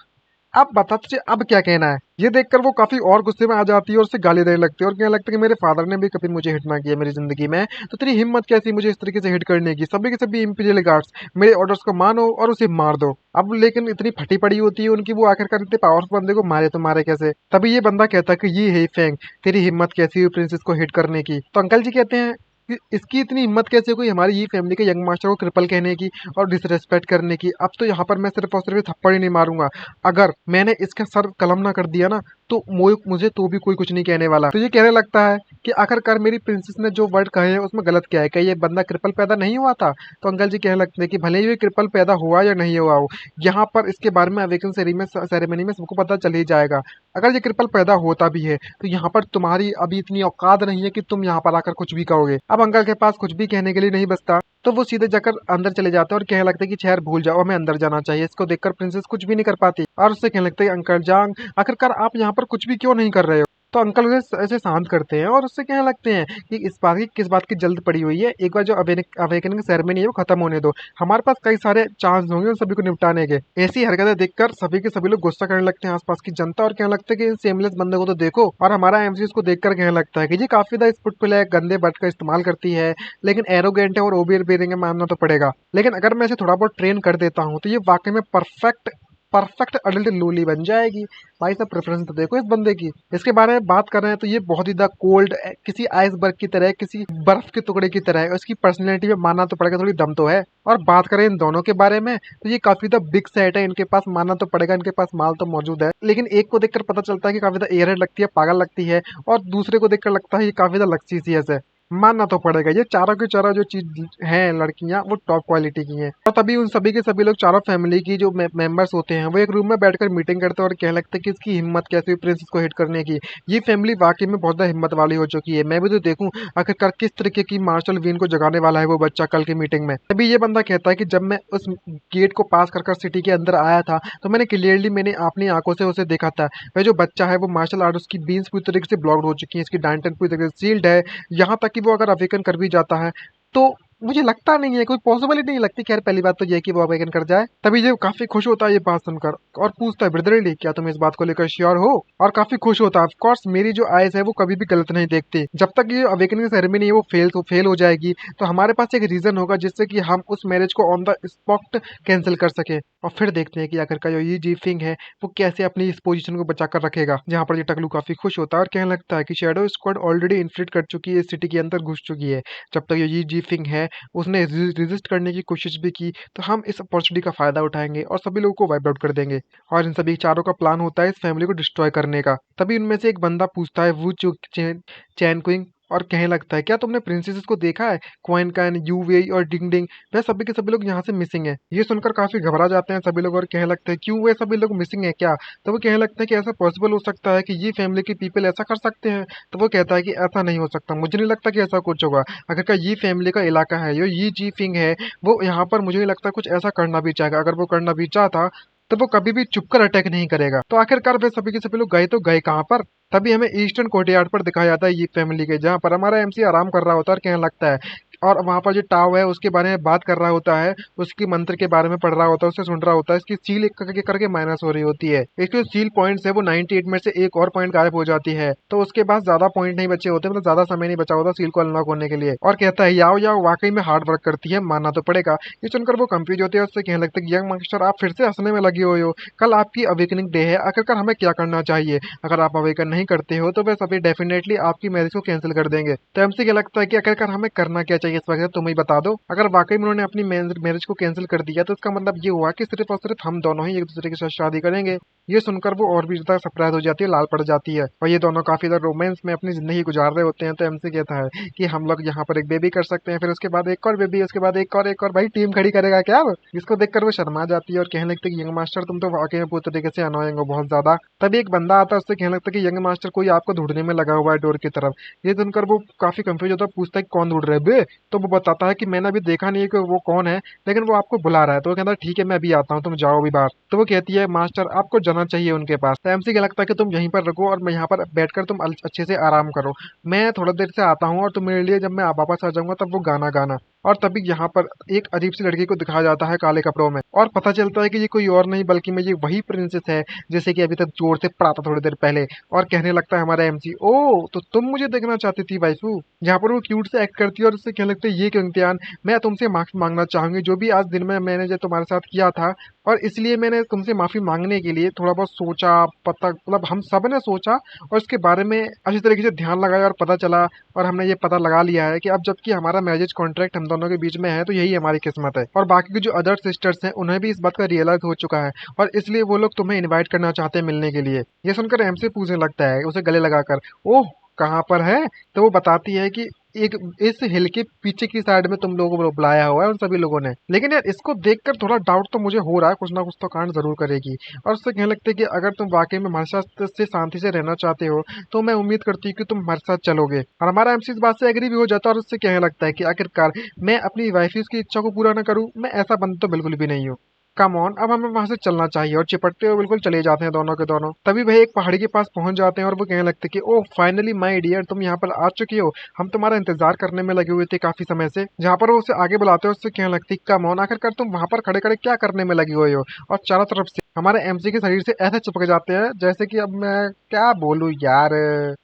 तुझे अब क्या कहना है। ये देखकर वो काफी और गुस्से में आ जाती है और उसे गाली देने लगती है और कहने लगता है कि मेरे फादर ने भी कभी मुझे हिट ना किया मेरी जिंदगी में, तो तेरी हिम्मत कैसी मुझे इस तरीके से हिट करने की, सभी के सभी इंपीरियल गार्ड्स मेरे ऑर्डर्स को मानो और उसे मार दो। अब लेकिन इतनी फटी पड़ी होती है उनकी, वो आखिरकार इतने पावरफुल बंदे को मारे तो मारे कैसे। तभी ये बंदा कहता है कि ये है फेंग, तेरी हिम्मत कैसी हुई प्रिंसेस को हिट करने की। तो अंकल जी कहते हैं कि इसकी इतनी हिम्मत कैसे कोई हमारी ये फैमिली के यंग मास्टर को क्रिपल कहने की और डिसरेस्पेक्ट करने की। अब तो यहाँ पर मैं सिर्फ और सिर्फ थप्पड़ ही नहीं मारूंगा, अगर मैंने इसका सर कलम ना कर दिया ना तो मुझे तो भी कोई कुछ नहीं कहने वाला। तो ये कहने लगता है कि आखिरकार मेरी प्रिंसेस ने जो वर्ड कहे हैं उसमें गलत क्या है, क्या ये बंदा क्रिपल पैदा नहीं हुआ था। तो अंकल जी कहने लगते हैं कि भले ही ये क्रिपल पैदा हुआ या नहीं हुआ हो, यहाँ पर इसके बारे में अवेकन सेरेमनी में सबको पता चल ही जाएगा। अगर ये क्रिपल पैदा होता भी है तो यहाँ पर तुम्हारी अभी इतनी औकात नहीं है कि तुम यहाँ पर आकर कुछ भी कहोगे। अब अंकल के पास कुछ भी कहने के लिए नहीं बचता तो वो सीधे जाकर अंदर चले जाते हैं और कहने लगते हैं कि शहर भूल जाओ, हमें अंदर जाना चाहिए। इसको देखकर प्रिंसेस कुछ भी नहीं कर पाती और उससे कहने लगते हैं अंकल जान, आखिरकार आप यहाँ पर कुछ भी क्यों नहीं कर रहे हो। तो अंकल उसे ऐसे शांत करते हैं और उससे कहने लगते हैं कि इस बात की किस बात की जल्द पड़ी हुई है, एक बार जो अवेकनिंग सेरेमनी है वो खत्म होने दो, हमारे पास कई सारे चांस होंगे उन सभी को निपटाने के। ऐसी हरकतें देखकर सभी के सभी लोग गुस्सा करने लगते हैं आसपास की जनता, और कहने लगते हैं कि इन सेमलेस बंदे को तो देखो। और हमारा एमसी उसको देखकर कहने लगता है कि जी काफी ज्यादा स्पुटफुल है, गंदे वर्ड का इस्तेमाल करती है, लेकिन एरोगेंट है और ओबियर बेरिंग है, मानना तो पड़ेगा। लेकिन अगर मैं इसे थोड़ा बहुत ट्रेन कर देता हूँ तो ये वाकई में परफेक्ट परफेक्ट अडल्ट लूली बन जाएगी। भाई साहब प्रेफरेंस तो देखो इस बंदे की। इसके बारे में बात कर रहे हैं तो ये बहुत ही ज्यादा कोल्ड, किसी आइसबर्ग की तरह, किसी बर्फ के टुकड़े की तरह है। उसकी पर्सनैलिटी में मानना तो पड़ेगा थोड़ी दम तो है। और बात करें इन दोनों के बारे में तो ये काफी ज्यादा बिग सेट है, इनके पास मानना तो पड़ेगा, इनके पास माल तो मौजूद है। लेकिन एक को देखकर पता चलता है कि काफी ज्यादा एयरहेड लगती है, पागल लगती है, और दूसरे को देखकर लगता है ये काफी ज्यादा लक्सीसियस है। मानना तो पड़ेगा ये चारों की चारों जो चीज है लड़कियां वो टॉप क्वालिटी की हैं। और तभी उन सभी के सभी लोग चारों फैमिली की जो मेंबर्स होते हैं वो एक रूम में बैठकर मीटिंग करते हैं और कहने लगते हैं कि इसकी हिम्मत कैसे हुई प्रिंसेस को हिट करने की। ये फैमिली वाकई में बहुत ज्यादा हिम्मत वाली हो चुकी है। मैं भी तो देखूं आखिरकार किस तरीके की मार्शल वीन को जगाने वाला है वो बच्चा कल की मीटिंग में। तभी ये बंदा कहता है कि जब मैं उस गेट को पास कर सिटी के अंदर आया था तो मैंने क्लियरली मैंने अपनी आंखों से उसे देखा था। वह जो बच्चा है वो मार्शल आर्ट उसकी बीन्स पूरी तरीके से ब्लॉक्ड हो चुकी है, इसकी डायंटन पूरी तरीके से सील्ड है। यहाँ तक कि वो अगर अवेकन कर भी जाता है तो मुझे लगता नहीं है, कोई पॉसिबिलिटी नहीं लगती। खैर पहली बात तो ये है कि वो अवेकन कर जाए। तभी ये काफी खुश होता है ये बात सुनकर और पूछता है ब्रदरली क्या तुम इस बात को लेकर श्योर हो। और काफी खुश होता है। ऑफ कोर्स मेरी जो आइज है वो कभी भी गलत नहीं देखती। जब तक ये अवेकनिंग सेरेमनी है वो फेल हो जाएगी तो हमारे पास एक रीजन होगा जिससे कि हम उस मैरिज को ऑन द स्पॉट कैंसिल कर सके। और फिर देखते हैं कि आखिरकार जो ये जी फिंग है वो कैसे अपनी इस पोजीशन को बचा कर रखेगा। जहाँ पर ये टकलू काफी खुश होता है और कहने लगता है कि शैडो स्क्वाड ऑलरेडी इन्फिल्ट्रेट कर चुकी है, इस सिटी के अंदर घुस चुकी है। जब तक ये जी फिंग है उसने रेजिस्ट करने की कोशिश भी की तो हम इस अपॉर्चुनिटी का फायदा उठाएंगे और सभी लोगों को वाइप आउट कर देंगे। और इन सभी चारों का प्लान होता है इस फैमिली को डिस्ट्रॉय करने का। तभी उनमें से एक बंदा पूछता है वो चैन क्विंग, और कहने लगता है क्या तुमने प्रिंसेसेस को देखा है, क्वाइन कैन, यू वे और डिंग डिंग, वह सभी के सभी लोग यहाँ से मिसिंग है। ये सुनकर काफी घबरा जाते हैं सभी लोग और कहने लगते हैं क्यों वे सभी लोग मिसिंग है क्या। तो वो कहने लगते हैं कि ऐसा पॉसिबल हो सकता है कि ये फैमिली के पीपल ऐसा कर सकते हैं। तो वो कहता है कि ऐसा नहीं हो सकता, मुझे नहीं लगता कि ऐसा कुछ होगा। आखिरकार ये फैमिली का इलाका है, ये जी फिंग है, वो यहाँ पर मुझे नहीं लगता कुछ ऐसा करना भी चाहेगा। अगर वो करना भी चाहता तो वो कभी भी चुपकर अटैक नहीं करेगा। तो आखिरकार वे सभी के सभी लोग गए तो गए कहाँ पर। तभी हमें ईस्टर्न कोर्टयार्ड पर दिखाया जाता है ये फैमिली के, जहाँ पर हमारा एमसी आराम कर रहा होता है और कहने लगता है, और वहाँ पर जो टाव है उसके बारे में बात कर रहा होता है, उसकी मंत्र के बारे में पढ़ रहा होता है, उसे सुन रहा होता है। इसकी सील एक करके माइनस हो रही होती है। इसकी जो सील पॉइंट्स है वो 98 में से एक और पॉइंट गायब हो जाती है, तो उसके पास ज्यादा पॉइंट नहीं बचे होते, मतलब ज्यादा समय नहीं बचा होता सील को अनलॉक होने के लिए। और कहता है याओ याओ वाकई में हार्ड वर्क करती है, मानना तो पड़ेगा। ये सुनकर वो कंफ्यूज होते हैं, उससे कहने लगते हैं यंग मास्टर आप फिर से हंसने में लगे हुए हो, कल आपकी अवेकनिंग डे है, आखिरकार हमें क्या करना चाहिए। अगर आप अवेकन नहीं करते हो तो वे सभी डेफिनेटली आपकी मैरिज को कैंसिल कर देंगे। तो एमसी क्या लगता है कि आखिरकार हमें करना क्या चाहिए इस वक्त, तुम ही बता दो। अगर वाकई में उन्होंने अपनी मैरिज को कैंसिल कर दिया तो इसका मतलब ये हुआ कि सिर्फ और सिर्फ हम दोनों ही एक दूसरे के साथ शादी करेंगे। ये सुनकर वो और भी ज्यादा सरप्राइज हो जाती है, लाल पड़ जाती है, और ये दोनों काफी ज्यादा रोमांस में अपनी जिंदगी गुजार रहे होते हैं। तो एमसी कहता है कि हम लोग यहाँ पर एक बेबी कर सकते हैं, फिर उसके बाद एक और बेबी, उसके बाद एक और भाई टीम खड़ी करेगा क्या वो? इसको देखकर वो शर्मा जाती है और कहने लगती है यंग मास्टर तुम तो वाकई में पूरी तरीके से अनोइंग हो बहुत ज्यादा। तभी एक बंदा आता है, उससे कहने लगता है कि यंग मास्टर कोई आपको ढूंढने में लगा हुआ है डोर की तरफ। ये सुनकर वो काफी कंफ्यूज होता है, पूछता है कौन ढूंढ रहे है बे। तो वो बताता है कि मैंने अभी देखा नहीं है कि वो कौन है, लेकिन वो आपको बुला रहा है। तो वो कहता है ठीक है मैं अभी आता हूँ, तुम जाओ अभी बाहर। तो वो कहती है मास्टर आपको जाना चाहिए उनके पास। तो एमसी क्या लगता है कि तुम यहीं पर रुको और मैं यहाँ पर बैठकर तुम अच्छे से आराम करो, मैं थोड़ा देर से आता हूँ और तुम मेरे लिए जब मैं वापस आ जाऊंगा तब वो गाना गाना। और तभी यहाँ पर एक अजीब सी लड़की को दिखाया जाता है काले कपड़ों में, और पता चलता है कि ये कोई और नहीं बल्कि मैं ये वही प्रिंसेस है जैसे कि अभी तक जोर से पढ़ा था थोड़ी देर पहले। और कहने लगता है हमारा एमसी ओ तो तुम मुझे देखना चाहती थी वाइफू। जहाँ पर वो क्यूट से एक्ट करती है और उससे कहने लगते है ये क्यों इम्तिहान, मैं तुमसे माफी मांगना चाहूंगी जो भी आज दिन में मैंने जो तुम्हारे साथ किया था, और इसलिए मैंने तुमसे माफी मांगने के लिए थोड़ा बहुत सोचा, पता मतलब हम सब ने सोचा और इसके बारे में अच्छी तरीके से ध्यान लगाया और पता चला, और हमने ये पता लगा लिया है कि अब जबकि हमारा मैरिज कॉन्ट्रैक्ट हम दोनों के बीच में है तो यही हमारी किस्मत है। और बाकी की जो अदर सिस्टर्स हैं उन्हें भी इस बात का रियलाइज हो चुका है और इसलिए वो लोग तुम्हें इनवाइट करना चाहते हैं मिलने के लिए। ये सुनकर एमसी पूछने लगता है उसे गले लगाकर ओह कहाँ पर है। तो वो बताती है कि एक इस हिल के पीछे की साइड में तुम लोगों को बुलाया हुआ है उन सभी लोगों ने। लेकिन यार इसको देखकर थोड़ा डाउट तो मुझे हो रहा है, कुछ ना कुछ तो कांड जरूर करेगी। और उससे कहने लगते हैं कि अगर तुम वाकई में हमारे साथ से शांति से रहना चाहते हो तो मैं उम्मीद करती हूँ कि तुम हमारे साथ चलोगे। और हमारा एमसी इस बात से एग्री भी हो जाता है और उससे कहने लगता है कि आखिरकार मैं अपनी वाइफ की इच्छा को पूरा ना करूँ, मैं ऐसा बंद तो बिल्कुल भी नहीं हूँ। कम ऑन, अब हमें वहां से चलना चाहिए। और चिपटते हुए बिल्कुल चले जाते हैं दोनों के दोनों। तभी वह एक पहाड़ी के पास पहुंच जाते हैं और वो कहने लगते हैं कि ओह फाइनली माय डियर, तुम यहाँ पर आ चुकी हो, हम तुम्हारा इंतजार करने में लगे हुए थे काफी समय से। जहाँ पर वो उसे आगे बुलाते हैं उससे कहने लगती है कम ऑन, आखिरकार तुम वहां पर खड़े खड़े क्या करने में लगी हुई हो। और चारों तरफ से हमारे एमसी के शरीर से ऐसे चिपक जाते हैं जैसे कि अब मैं क्या बोलूं यार।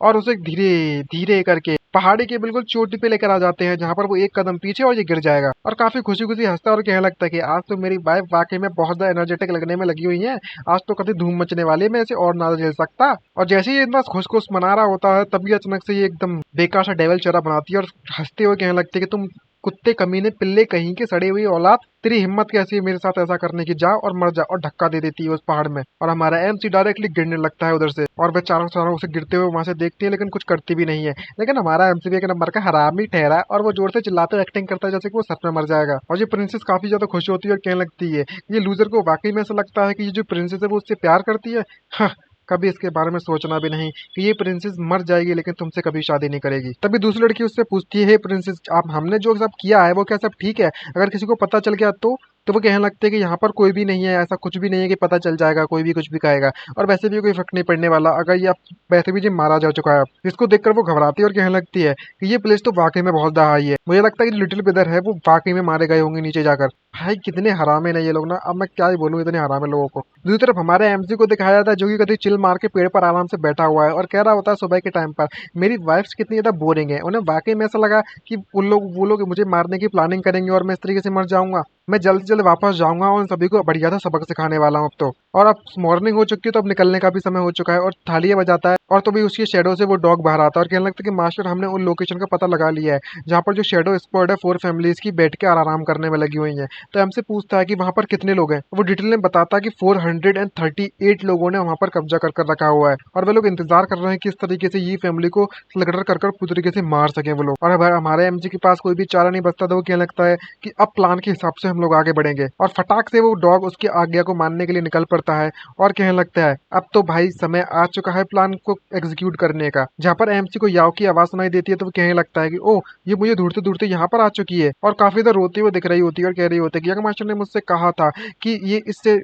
और उसे धीरे धीरे करके पहाड़ी के बिल्कुल चोटी पे लेकर आ जाते हैं, जहाँ पर वो एक कदम पीछे और ये गिर जाएगा। और काफी खुशी खुशी हंसता है और कहने लगता है कि आज तो मेरी वाइफ वाकई में बहुत ज्यादा एनर्जेटिक लगने में लगी हुई है, आज तो कभी धूम मचने वाली है, मैं इसे और ना झेल सकता। और जैसे ही ये इतना खुश खुश मना रहा होता है तभी अचानक से ये एकदम बेकार सा डेविल चेहरा बनाती है और हंसते हुए कहने लगती है कि तुम कुत्ते कमीने पिल्ले कहीं के सड़े हुई औलाद, तेरी हिम्मत कैसी है मेरे साथ ऐसा करने की, जा और मर जा। और धक्का दे देती है उस पहाड़ में और हमारा एमसी डायरेक्टली गिरने लगता है उधर से। और वे चारों चारों उसे गिरते हुए वहां से देखती है लेकिन कुछ करती भी नहीं है। लेकिन हमारा एमसी भी एक नंबर का हरामी ठहरा है और वो जोर से चिल्लाते एक्टिंग करता है जैसे कि वो सच में मर जाएगा। और ये प्रिंसेस काफी ज्यादा खुश होती है और कहने लगती है ये लूजर को वाकई में ऐसा लगता है कि ये जो प्रिंसेस है वो उससे प्यार करती है। हाँ, कभी इसके बारे में सोचना भी नहीं कि ये प्रिंसेस मर जाएगी लेकिन तुमसे कभी शादी नहीं करेगी। तभी दूसरी लड़की उससे पूछती है हे प्रिंसेस, आप हमने जो सब किया है वो क्या सब ठीक है, अगर किसी को पता चल गया तो वो कहने लगते हैं कि यहाँ पर कोई भी नहीं है, ऐसा कुछ भी नहीं है कि पता चल जाएगा, कोई भी कुछ भी कहेगा और वैसे भी कोई फर्क नहीं पड़ने वाला, अगर ये वैसे भी जी मारा जा चुका है। इसको देखकर वो घबराती है और कहने लगती है कि ये प्लेस तो वाकई में बहुत ज्यादा हाई है, मुझे लगता है कि लिटिल ब्रदर है वो वाकई में मारे गए होंगे नीचे जाकर। भाई कितने हरामे ना ये लोग ना, अब मैं क्या ही बोलूं इतने हरामे लोगों को। दूसरी तरफ हमारे एमसी को दिखाया जाता है जो कि कभी चिल मार के पेड़ पर आराम से बैठा हुआ है और कह रहा होता है सुबह के टाइम पर मेरी वाइफ्स कितनी ज्यादा बोरिंग है, उन्हें वाकई में ऐसा लगा कि वो लोग मुझे मारने की प्लानिंग करेंगे और मैं इस तरीके से मर जाऊंगा। मैं जल्द से जल्द वापस जाऊंगा और उन सभी को बढ़िया सा सबक सिखाने वाला हूँ अब तो। और अब मॉर्निंग हो चुकी है तो अब निकलने का भी समय हो चुका है और थालियां बजाता है और तभी उसकी शेडो से वो डॉग बाहर आता है और कहने लगता है कि मास्टर हमने उन लोकेशन का पता लगा लिया है जहाँ पर जो शेडो स्क्वाड है 4 फैमिलीज की बैठ के आराम करने में लगी हुई है। तो हमसे पूछता है कि वहाँ पर कितने लोग हैं, वो डिटेल में बताता है कि 438 लोगों ने वहाँ पर कब्जा कर कर रखा हुआ है और वे लोग इंतजार कर रहे हैं कि इस तरीके से ये फैमिली को स्लगडर कर कर पूरी तरीके से मार सके वो लोग। और अब हमारे एमजी के पास कोई भी चारा नहीं बचता तो वो कहने लगता है कि अब प्लान के हिसाब से हम लोग आगे बढ़ेंगे और फटाक से वो डॉग उसकी आज्ञा को मानने के लिए निकल पड़ता है और कहने लगता है अब तो भाई समय आ चुका है प्लान को एग्जीक्यूट करने का। जहाँ पर एमसी को याओ की आवाज सुनाई देती है तो वो कहने लगता है कि ओह ये मुझे ढूंढते ढूंढते यहाँ पर आ चुकी है और काफी देर रोती हुई दिख रही होती है और कह रही होती है कि यंग मास्टर ने मुझसे कहा था कि ये इससे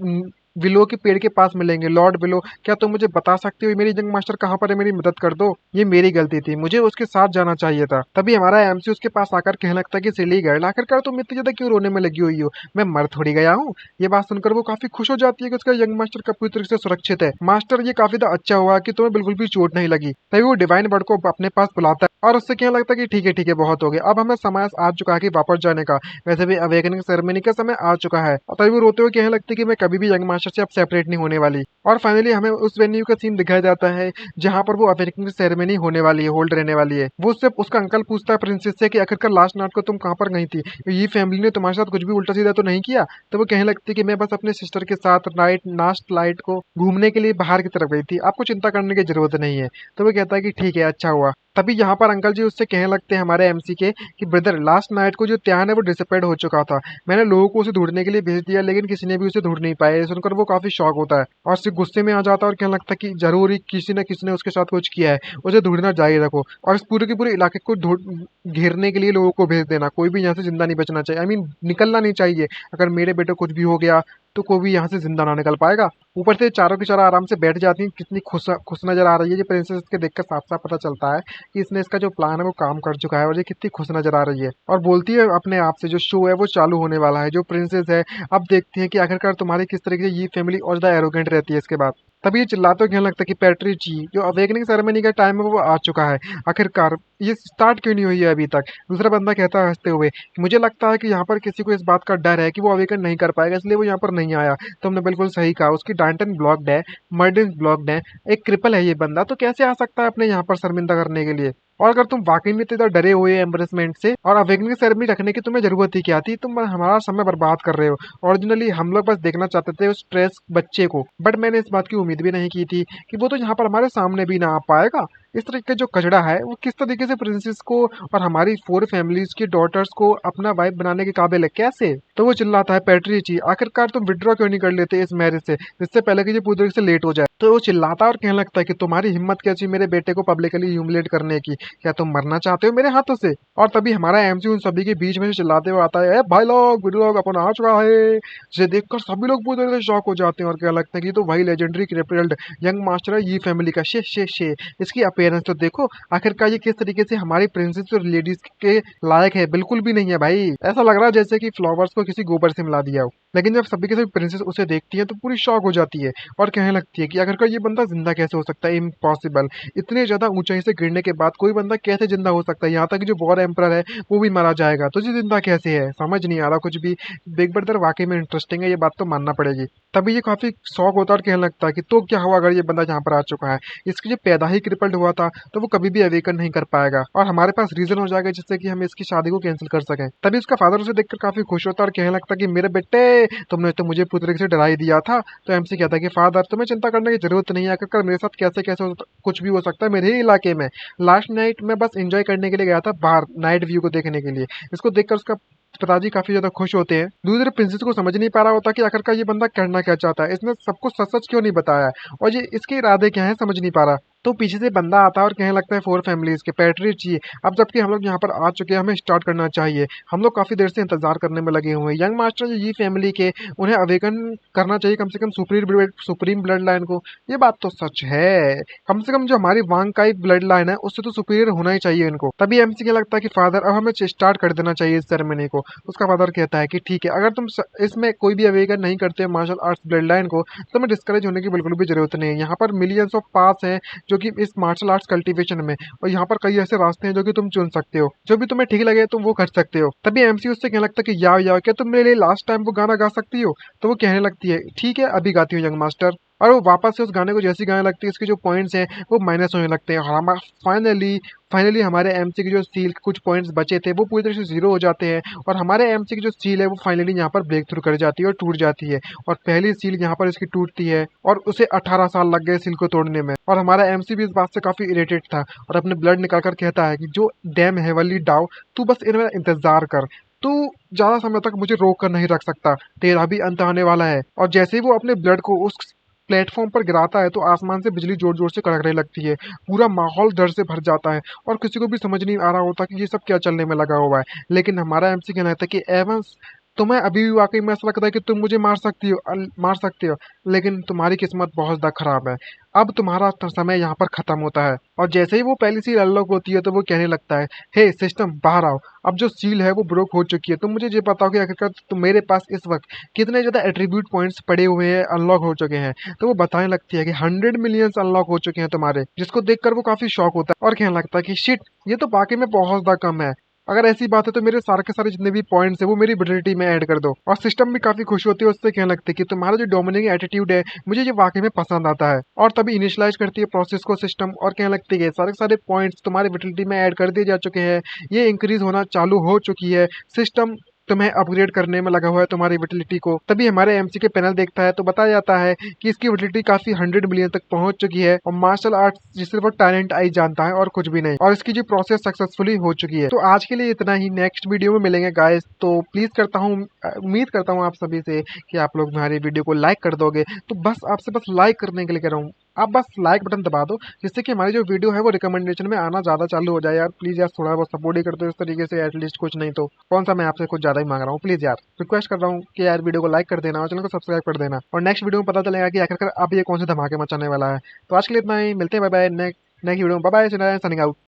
विलो के पेड़ के पास मिलेंगे। लॉर्ड विलो, क्या तुम मुझे बता सकते हो मेरी यंग मास्टर कहाँ पर है, मेरी मदद कर दो, ये मेरी गलती थी, मुझे उसके साथ जाना चाहिए था। तभी हमारा एमसी उसके पास आकर कहने लगता है कि सिली गर्ल आखिरकार तुम इतनी ज्यादा क्यों रोने में लगी हुई हो, मैं मर थोड़ी गया हूँ। ये बात सुनकर वो काफी खुश हो जाती है कि उसका यंग मास्टर का पूरी तरीके से सुरक्षित है। मास्टर ये काफी ज्यादा अच्छा हुआ कि तुम्हें बिल्कुल भी चोट नहीं लगी। तभी वो डिवाइन बर्ड को अपने पास बुलाता है और उससे कहने लगता है कि ठीक है बहुत हो गया, अब हमें समय आ चुका है कि वापस जाने का, वैसे भी अवेकनिंग सेरेमनी का समय आ चुका है। और तभी वो रोते हुए कहने लगती है कि मैं कभी भी यंग मास्टर से अब सेपरेट नहीं होने वाली। और फाइनली हमें उस वेन्यू का सीन दिखाया जाता है जहां पर वो अवेकनिंग सेरेमनी होने वाली है, होल्ड रहने वाली है। वो उससे उसका अंकल पूछता है प्रिंसेस से कि आखिरकार लास्ट नाइट को तुम कहाँ पर गई थी, ये फैमिली ने तुम्हारे साथ कुछ भी उल्टा सीधा तो नहीं किया। तो वो कहने लगती है कि मैं बस अपने सिस्टर के साथ नास्ट लाइट को घूमने के लिए बाहर की तरफ गई थी, आपको चिंता करने की जरूरत नहीं है। तो वो कहता है कि ठीक है अच्छा हुआ। तभी यहाँ पर अंकल जी उससे कहने लगते हैं हमारे एमसी के कि ब्रदर लास्ट नाइट को जो त्यान है वो डिसअपेयर हो चुका था, मैंने लोगों को उसे ढूंढने के लिए भेज दिया लेकिन किसी ने भी उसे ढूंढ नहीं पाया। ये सुनकर वो काफी शॉक होता है और सिर्फ गुस्से में आ जाता है और कहने लगता है कि जरूर ही किसी न किसी ने उसके साथ कुछ किया है, उसे ढूंढना जारी रखो और इस पूरे के पूरे इलाके को घेरने के लिए लोगों को भेज देना, कोई भी यहाँ से जिंदा नहीं बचना चाहिए, आई मीन निकलना नहीं चाहिए। अगर मेरे बेटे कुछ भी हो गया तो कोई भी यहाँ से जिंदा ना निकल पाएगा। ऊपर से चारों की चारों आराम से बैठ जाती हैं, कितनी खुश खुश नजर आ रही है। ये प्रिंसेस के देखकर साफ साफ पता चलता है कि इसने इसका जो प्लान है वो काम कर चुका है और ये कितनी खुश नजर आ रही है। और बोलती है अपने आप से जो शो है वो चालू होने वाला है, जो प्रिंसेस है अब देखते हैं कि आखिरकार तुम्हारी किस तरीके से ये फैमिली और ज्यादा एरोगेंट रहती है इसके बाद। तभी ये चिल्लाते हुए कहने लगता है कि पैट्रिची जो अवेकनिंग सेरेमनी का टाइम है वो आ चुका है, आखिरकार ये स्टार्ट क्यों नहीं हुई है अभी तक। दूसरा बंदा कहता है हंसते हुए कि मुझे लगता है कि यहाँ पर किसी को इस बात का डर है कि वो अवेकन नहीं कर पाएगा इसलिए वो यहाँ पर नहीं आया। तुमने बिल्कुल सही कहा, उसकी डांटन ब्लॉक्ड है, मर्डिन ब्लॉक्ड है, एक क्रिपल है ये बंदा, तो कैसे आ सकता है अपने यहाँ पर शर्मिंदा करने के लिए। और अगर तुम वाकई में इतना डरे हुए एम्बरेसमेंट से और अवेकनिंग सेरेमनी रखने की तुम्हें जरूरत ही क्या थी, तुम हमारा समय बर्बाद कर रहे हो। ओरिजिनली हम लोग बस देखना चाहते थे उस स्ट्रेस बच्चे को, बट मैंने इस बात की उम्मीद भी नहीं की थी कि वो तो यहाँ पर हमारे सामने भी ना आ पाएगा। इस तरीके का जो कचड़ा है वो किस तरीके से प्रिंसेस को और हमारी 4 फैमिलीज की डॉटर्स को अपना वाइफ बनाने के काबिल है, कैसे? तो वो चिल्लाता है, पैट्रिची आखिरकार तुम विड्रॉ क्यों नहीं कर लेते इस मैरिज से, जिससे पहले कि ये पूरी तरीके से लेट हो जाए। तो वो चिल्लाता है और कहने लगता है कि तुम्हारी हिम्मत कैसी मेरे बेटे को पब्लिकली ह्यूमिलेट करने की, क्या तुम मरना चाहते हो मेरे हाथों से? और तभी हमारा एमसी उन सभी के बीच में से चिल्लाते हुए आता है, "ए भाई लोग, वीडियो लोग अपन आ चुका है।" जिसे देखकर सभी लोग पूरी तरह से शॉक हो जाते हैं और क्या लगता है कि ये तो वही लेजेंडरी क्रिप्टेड यंग मास्टर है, ये फैमिली का शे इसकी अपीयरेंस तो देखो, आखिरकार ये किस तरीके से हमारी प्रिंसेस और लेडीज के लायक है, बिल्कुल भी नहीं है भाई। ऐसा लग रहा है जैसे कि फ्लावर्स को किसी गोबर से मिला दिया हो। लेकिन जब सभी के सभी प्रिंसेस उसे देखती है तो पूरी शॉक हो जाती है और कहने लगती है कि आखिरकार ये बंदा जिंदा कैसे हो सकता है, इम्पॉसिबल। इतने ज्यादा ऊंचाई से गिरने के बाद कोई बंदा कैसे जिंदा हो सकता है, यहाँ तक कि जो वॉर एम्परर है वो भी मारा जाएगा, तो ये जिंदा कैसे है, समझ नहीं आ रहा कुछ भी। बिग ब्रदर वाकई में इंटरेस्टिंग है, ये बात तो मानना पड़ेगी। तभी ये काफी शौक होता है और कहने लगता है कि तो क्या हुआ अगर ये बंदा यहाँ पर आ चुका है, इसकी जो पैदा ही क्रिपल्ड हुआ था तो वो कभी भी अवेकन नहीं कर पाएगा और हमारे पास रीजन हो जाएगा जिससे कि हम इसकी शादी को कैंसिल कर सकें। तभी उसका फादर उसे देखकर काफी खुश होता है और कहने लगता है कि मेरे बेटे, तुमने तो मुझे पूरी तरीके से डरा ही दिया था। तो एमसी कहता है कि फादर तुम्हें चिंता करने की जरूरत नहीं है, आखिरकार मेरे साथ कैसे कैसे कुछ भी हो सकता है मेरे ही इलाके में। लास्ट नाइट मैं बस एंजॉय करने के लिए गया था बाहर, नाइट व्यू को देखने के लिए। इसको देखकर उसका पिताजी काफी ज्यादा खुश होते हैं। दूसरी तरफ प्रिंसेस को समझ नहीं पा रहा होता कि आखिरकार ये बंदा करना क्या चाहता है, इसने सबको सच सच क्यों नहीं बताया है और ये इसके इरादे क्या है समझ नहीं पा रहा। तो पीछे से बंदा आता है और कहने लगता है 4 फैमिलीज के पैट्री चाहिए। अब जबकि हम लोग यहाँ पर आ चुके हैं, हमें स्टार्ट करना चाहिए। हम लोग काफी देर से इंतजार करने में लगे हुए हैं। यंग मास्टर जो ये फैमिली के, उन्हें अवेकन करना चाहिए कम से कम सुप्रीम ब्लड लाइन को। ये बात तो सच है, कम से कम जो हमारी वांग का ब्लड लाइन है उससे तो सुपीरियर होना ही चाहिए इनको। तभी एमसी को लगता है कि फादर अब हमें स्टार्ट कर देना चाहिए इस सेरेमनी को। उसका फादर कहता है कि ठीक है, अगर तुम इसमें कोई भी अवेकन नहीं करते मार्शल आर्ट्स ब्लड लाइन को तो हमें डिस्करेज होने की बिल्कुल भी जरूरत नहीं है। यहाँ पर मिलियंस ऑफ पास हैं जो कि इस मार्शल आर्ट्स कल्टीवेशन में, और यहाँ पर कई ऐसे रास्ते हैं जो कि तुम चुन सकते हो, जो भी तुम्हें ठीक लगे तुम वो कर सकते हो। तभी एमसी उससे कहने लगता है कि याओ क्या तुम मेरे लिए लास्ट टाइम वो गाना गा सकती हो? तो वो कहने लगती है ठीक है अभी गाती हूँ यंग मास्टर। और वो वापस से उस गाने को जैसी गाने लगती है, इसके जो पॉइंट्स हैं वो माइनस होने लगते हैं और हम फाइनली हमारे एमसी के जो स्टील के कुछ पॉइंट्स बचे थे वो पूरी तरह से जीरो हो जाते हैं और हमारे एमसी की जो स्टील है वो फाइनली यहाँ पर ब्रेक थ्रू कर जाती है और टूट जाती है। और पहली स्टील यहाँ पर इसकी टूटती है और उसे 18 साल लग गए स्टील को तोड़ने में। और हमारा एमसी भी इस बात से काफी इरिटेट था और अपने ब्लड निकालकर कहता है कि जो डैम हेवनली डाउ, तू बस इनमें इंतजार कर, तू ज्यादा समय तक मुझे रोक कर नहीं रख सकता, तेरा भी अंत आने वाला है। और जैसे ही वो अपने ब्लड को उस प्लेटफॉर्म पर गिराता है तो आसमान से बिजली जोर जोर से कड़कने लगती है। पूरा माहौल डर से भर जाता है और किसी को भी समझ नहीं आ रहा होता कि ये सब क्या चलने में लगा हुआ है। लेकिन हमारा एमसी कहना था कि एवंस, तुम्हें अभी भी वाकई में ऐसा लगता है कि तुम मुझे मार सकती हो, लेकिन तुम्हारी किस्मत बहुत ज्यादा खराब है। अब तुम्हारा समय यहाँ पर खत्म होता है। और जैसे ही वो पहली सील अनलॉक होती है तो वो कहने लगता है, हे सिस्टम बाहर आओ, अब जो सील है वो ब्रोक हो चुकी है। तुम मुझे ये बताओ कि आखिरकार तुम मेरे पास इस वक्त कितने ज्यादा एट्रीब्यूट पॉइंट्स पड़े हुए हैं, अनलॉक हो चुके हैं? तो वो बताने लगती है कि 100 मिलियंस अनलॉक हो चुके हैं तुम्हारे, जिसको देखकर वो काफी शॉक होता है और कहने लगता है कि शिट, ये तो वाकई में बहुत ज्यादा कम है। अगर ऐसी बात है तो मेरे सारे के सारे जितने भी पॉइंट्स है वो मेरी एबिलिटी में ऐड कर दो। और सिस्टम भी काफी खुश होती है, उससे कहने लगती है कि तुम्हारा जो डोमिनेटिंग एटीट्यूड है मुझे ये वाकई में पसंद आता है। और तभी इनिशियलाइज करती है प्रोसेस को सिस्टम और कहने लगती है सारे के सारे पॉइंट्स तुम्हारे एबिलिटी में ऐड कर दिए जा चुके हैं, ये इंक्रीज होना चालू हो चुकी है। सिस्टम तुम्हें अपग्रेड करने में लगा हुआ है तुम्हारी विटिलिटी को। तभी हमारे एमसी के पैनल देखता है तो बताया जाता है कि इसकी विटिलिटी काफी 100 मिलियन तक पहुंच चुकी है और मार्शल आर्ट्स जिसे वो टैलेंट आई जानता है और कुछ भी नहीं, और इसकी जो प्रोसेस सक्सेसफुली हो चुकी है। तो आज के लिए इतना ही, नेक्स्ट वीडियो में मिलेंगे गाइस। तो प्लीज करता हूँ, उम्मीद करता हूँ आप सभी से कि आप लोग हमारी वीडियो को लाइक कर दोगे। तो बस आपसे बस लाइक करने के लिए कह रहा हूँ, आप बस लाइक बटन दबा दो जिससे कि हमारी जो वीडियो है वो रिकमेंडेशन में आना ज्यादा चालू हो जाए। यार प्लीज यार थोड़ा बहुत सपोर्ट ही कर दो इस तरीके से, एटलीस्ट कुछ नहीं तो कौन सा मैं आपसे कुछ ज्यादा ही मांग रहा हूँ। प्लीज यार रिक्वेस्ट कर रहा हूँ कि यार वीडियो को लाइक कर देना और चैनल को सब्सक्राइब कर देना, और नेक्स्ट वीडियो में पता चलेगा कि आखिरकार अब ये कौन से धमाके मचाने वाला है। तो आज के लिए इतना ही, मिलते हैं, बाय बाय नेक्स्ट वीडियो में, बाय बाय, सनिंग आउट।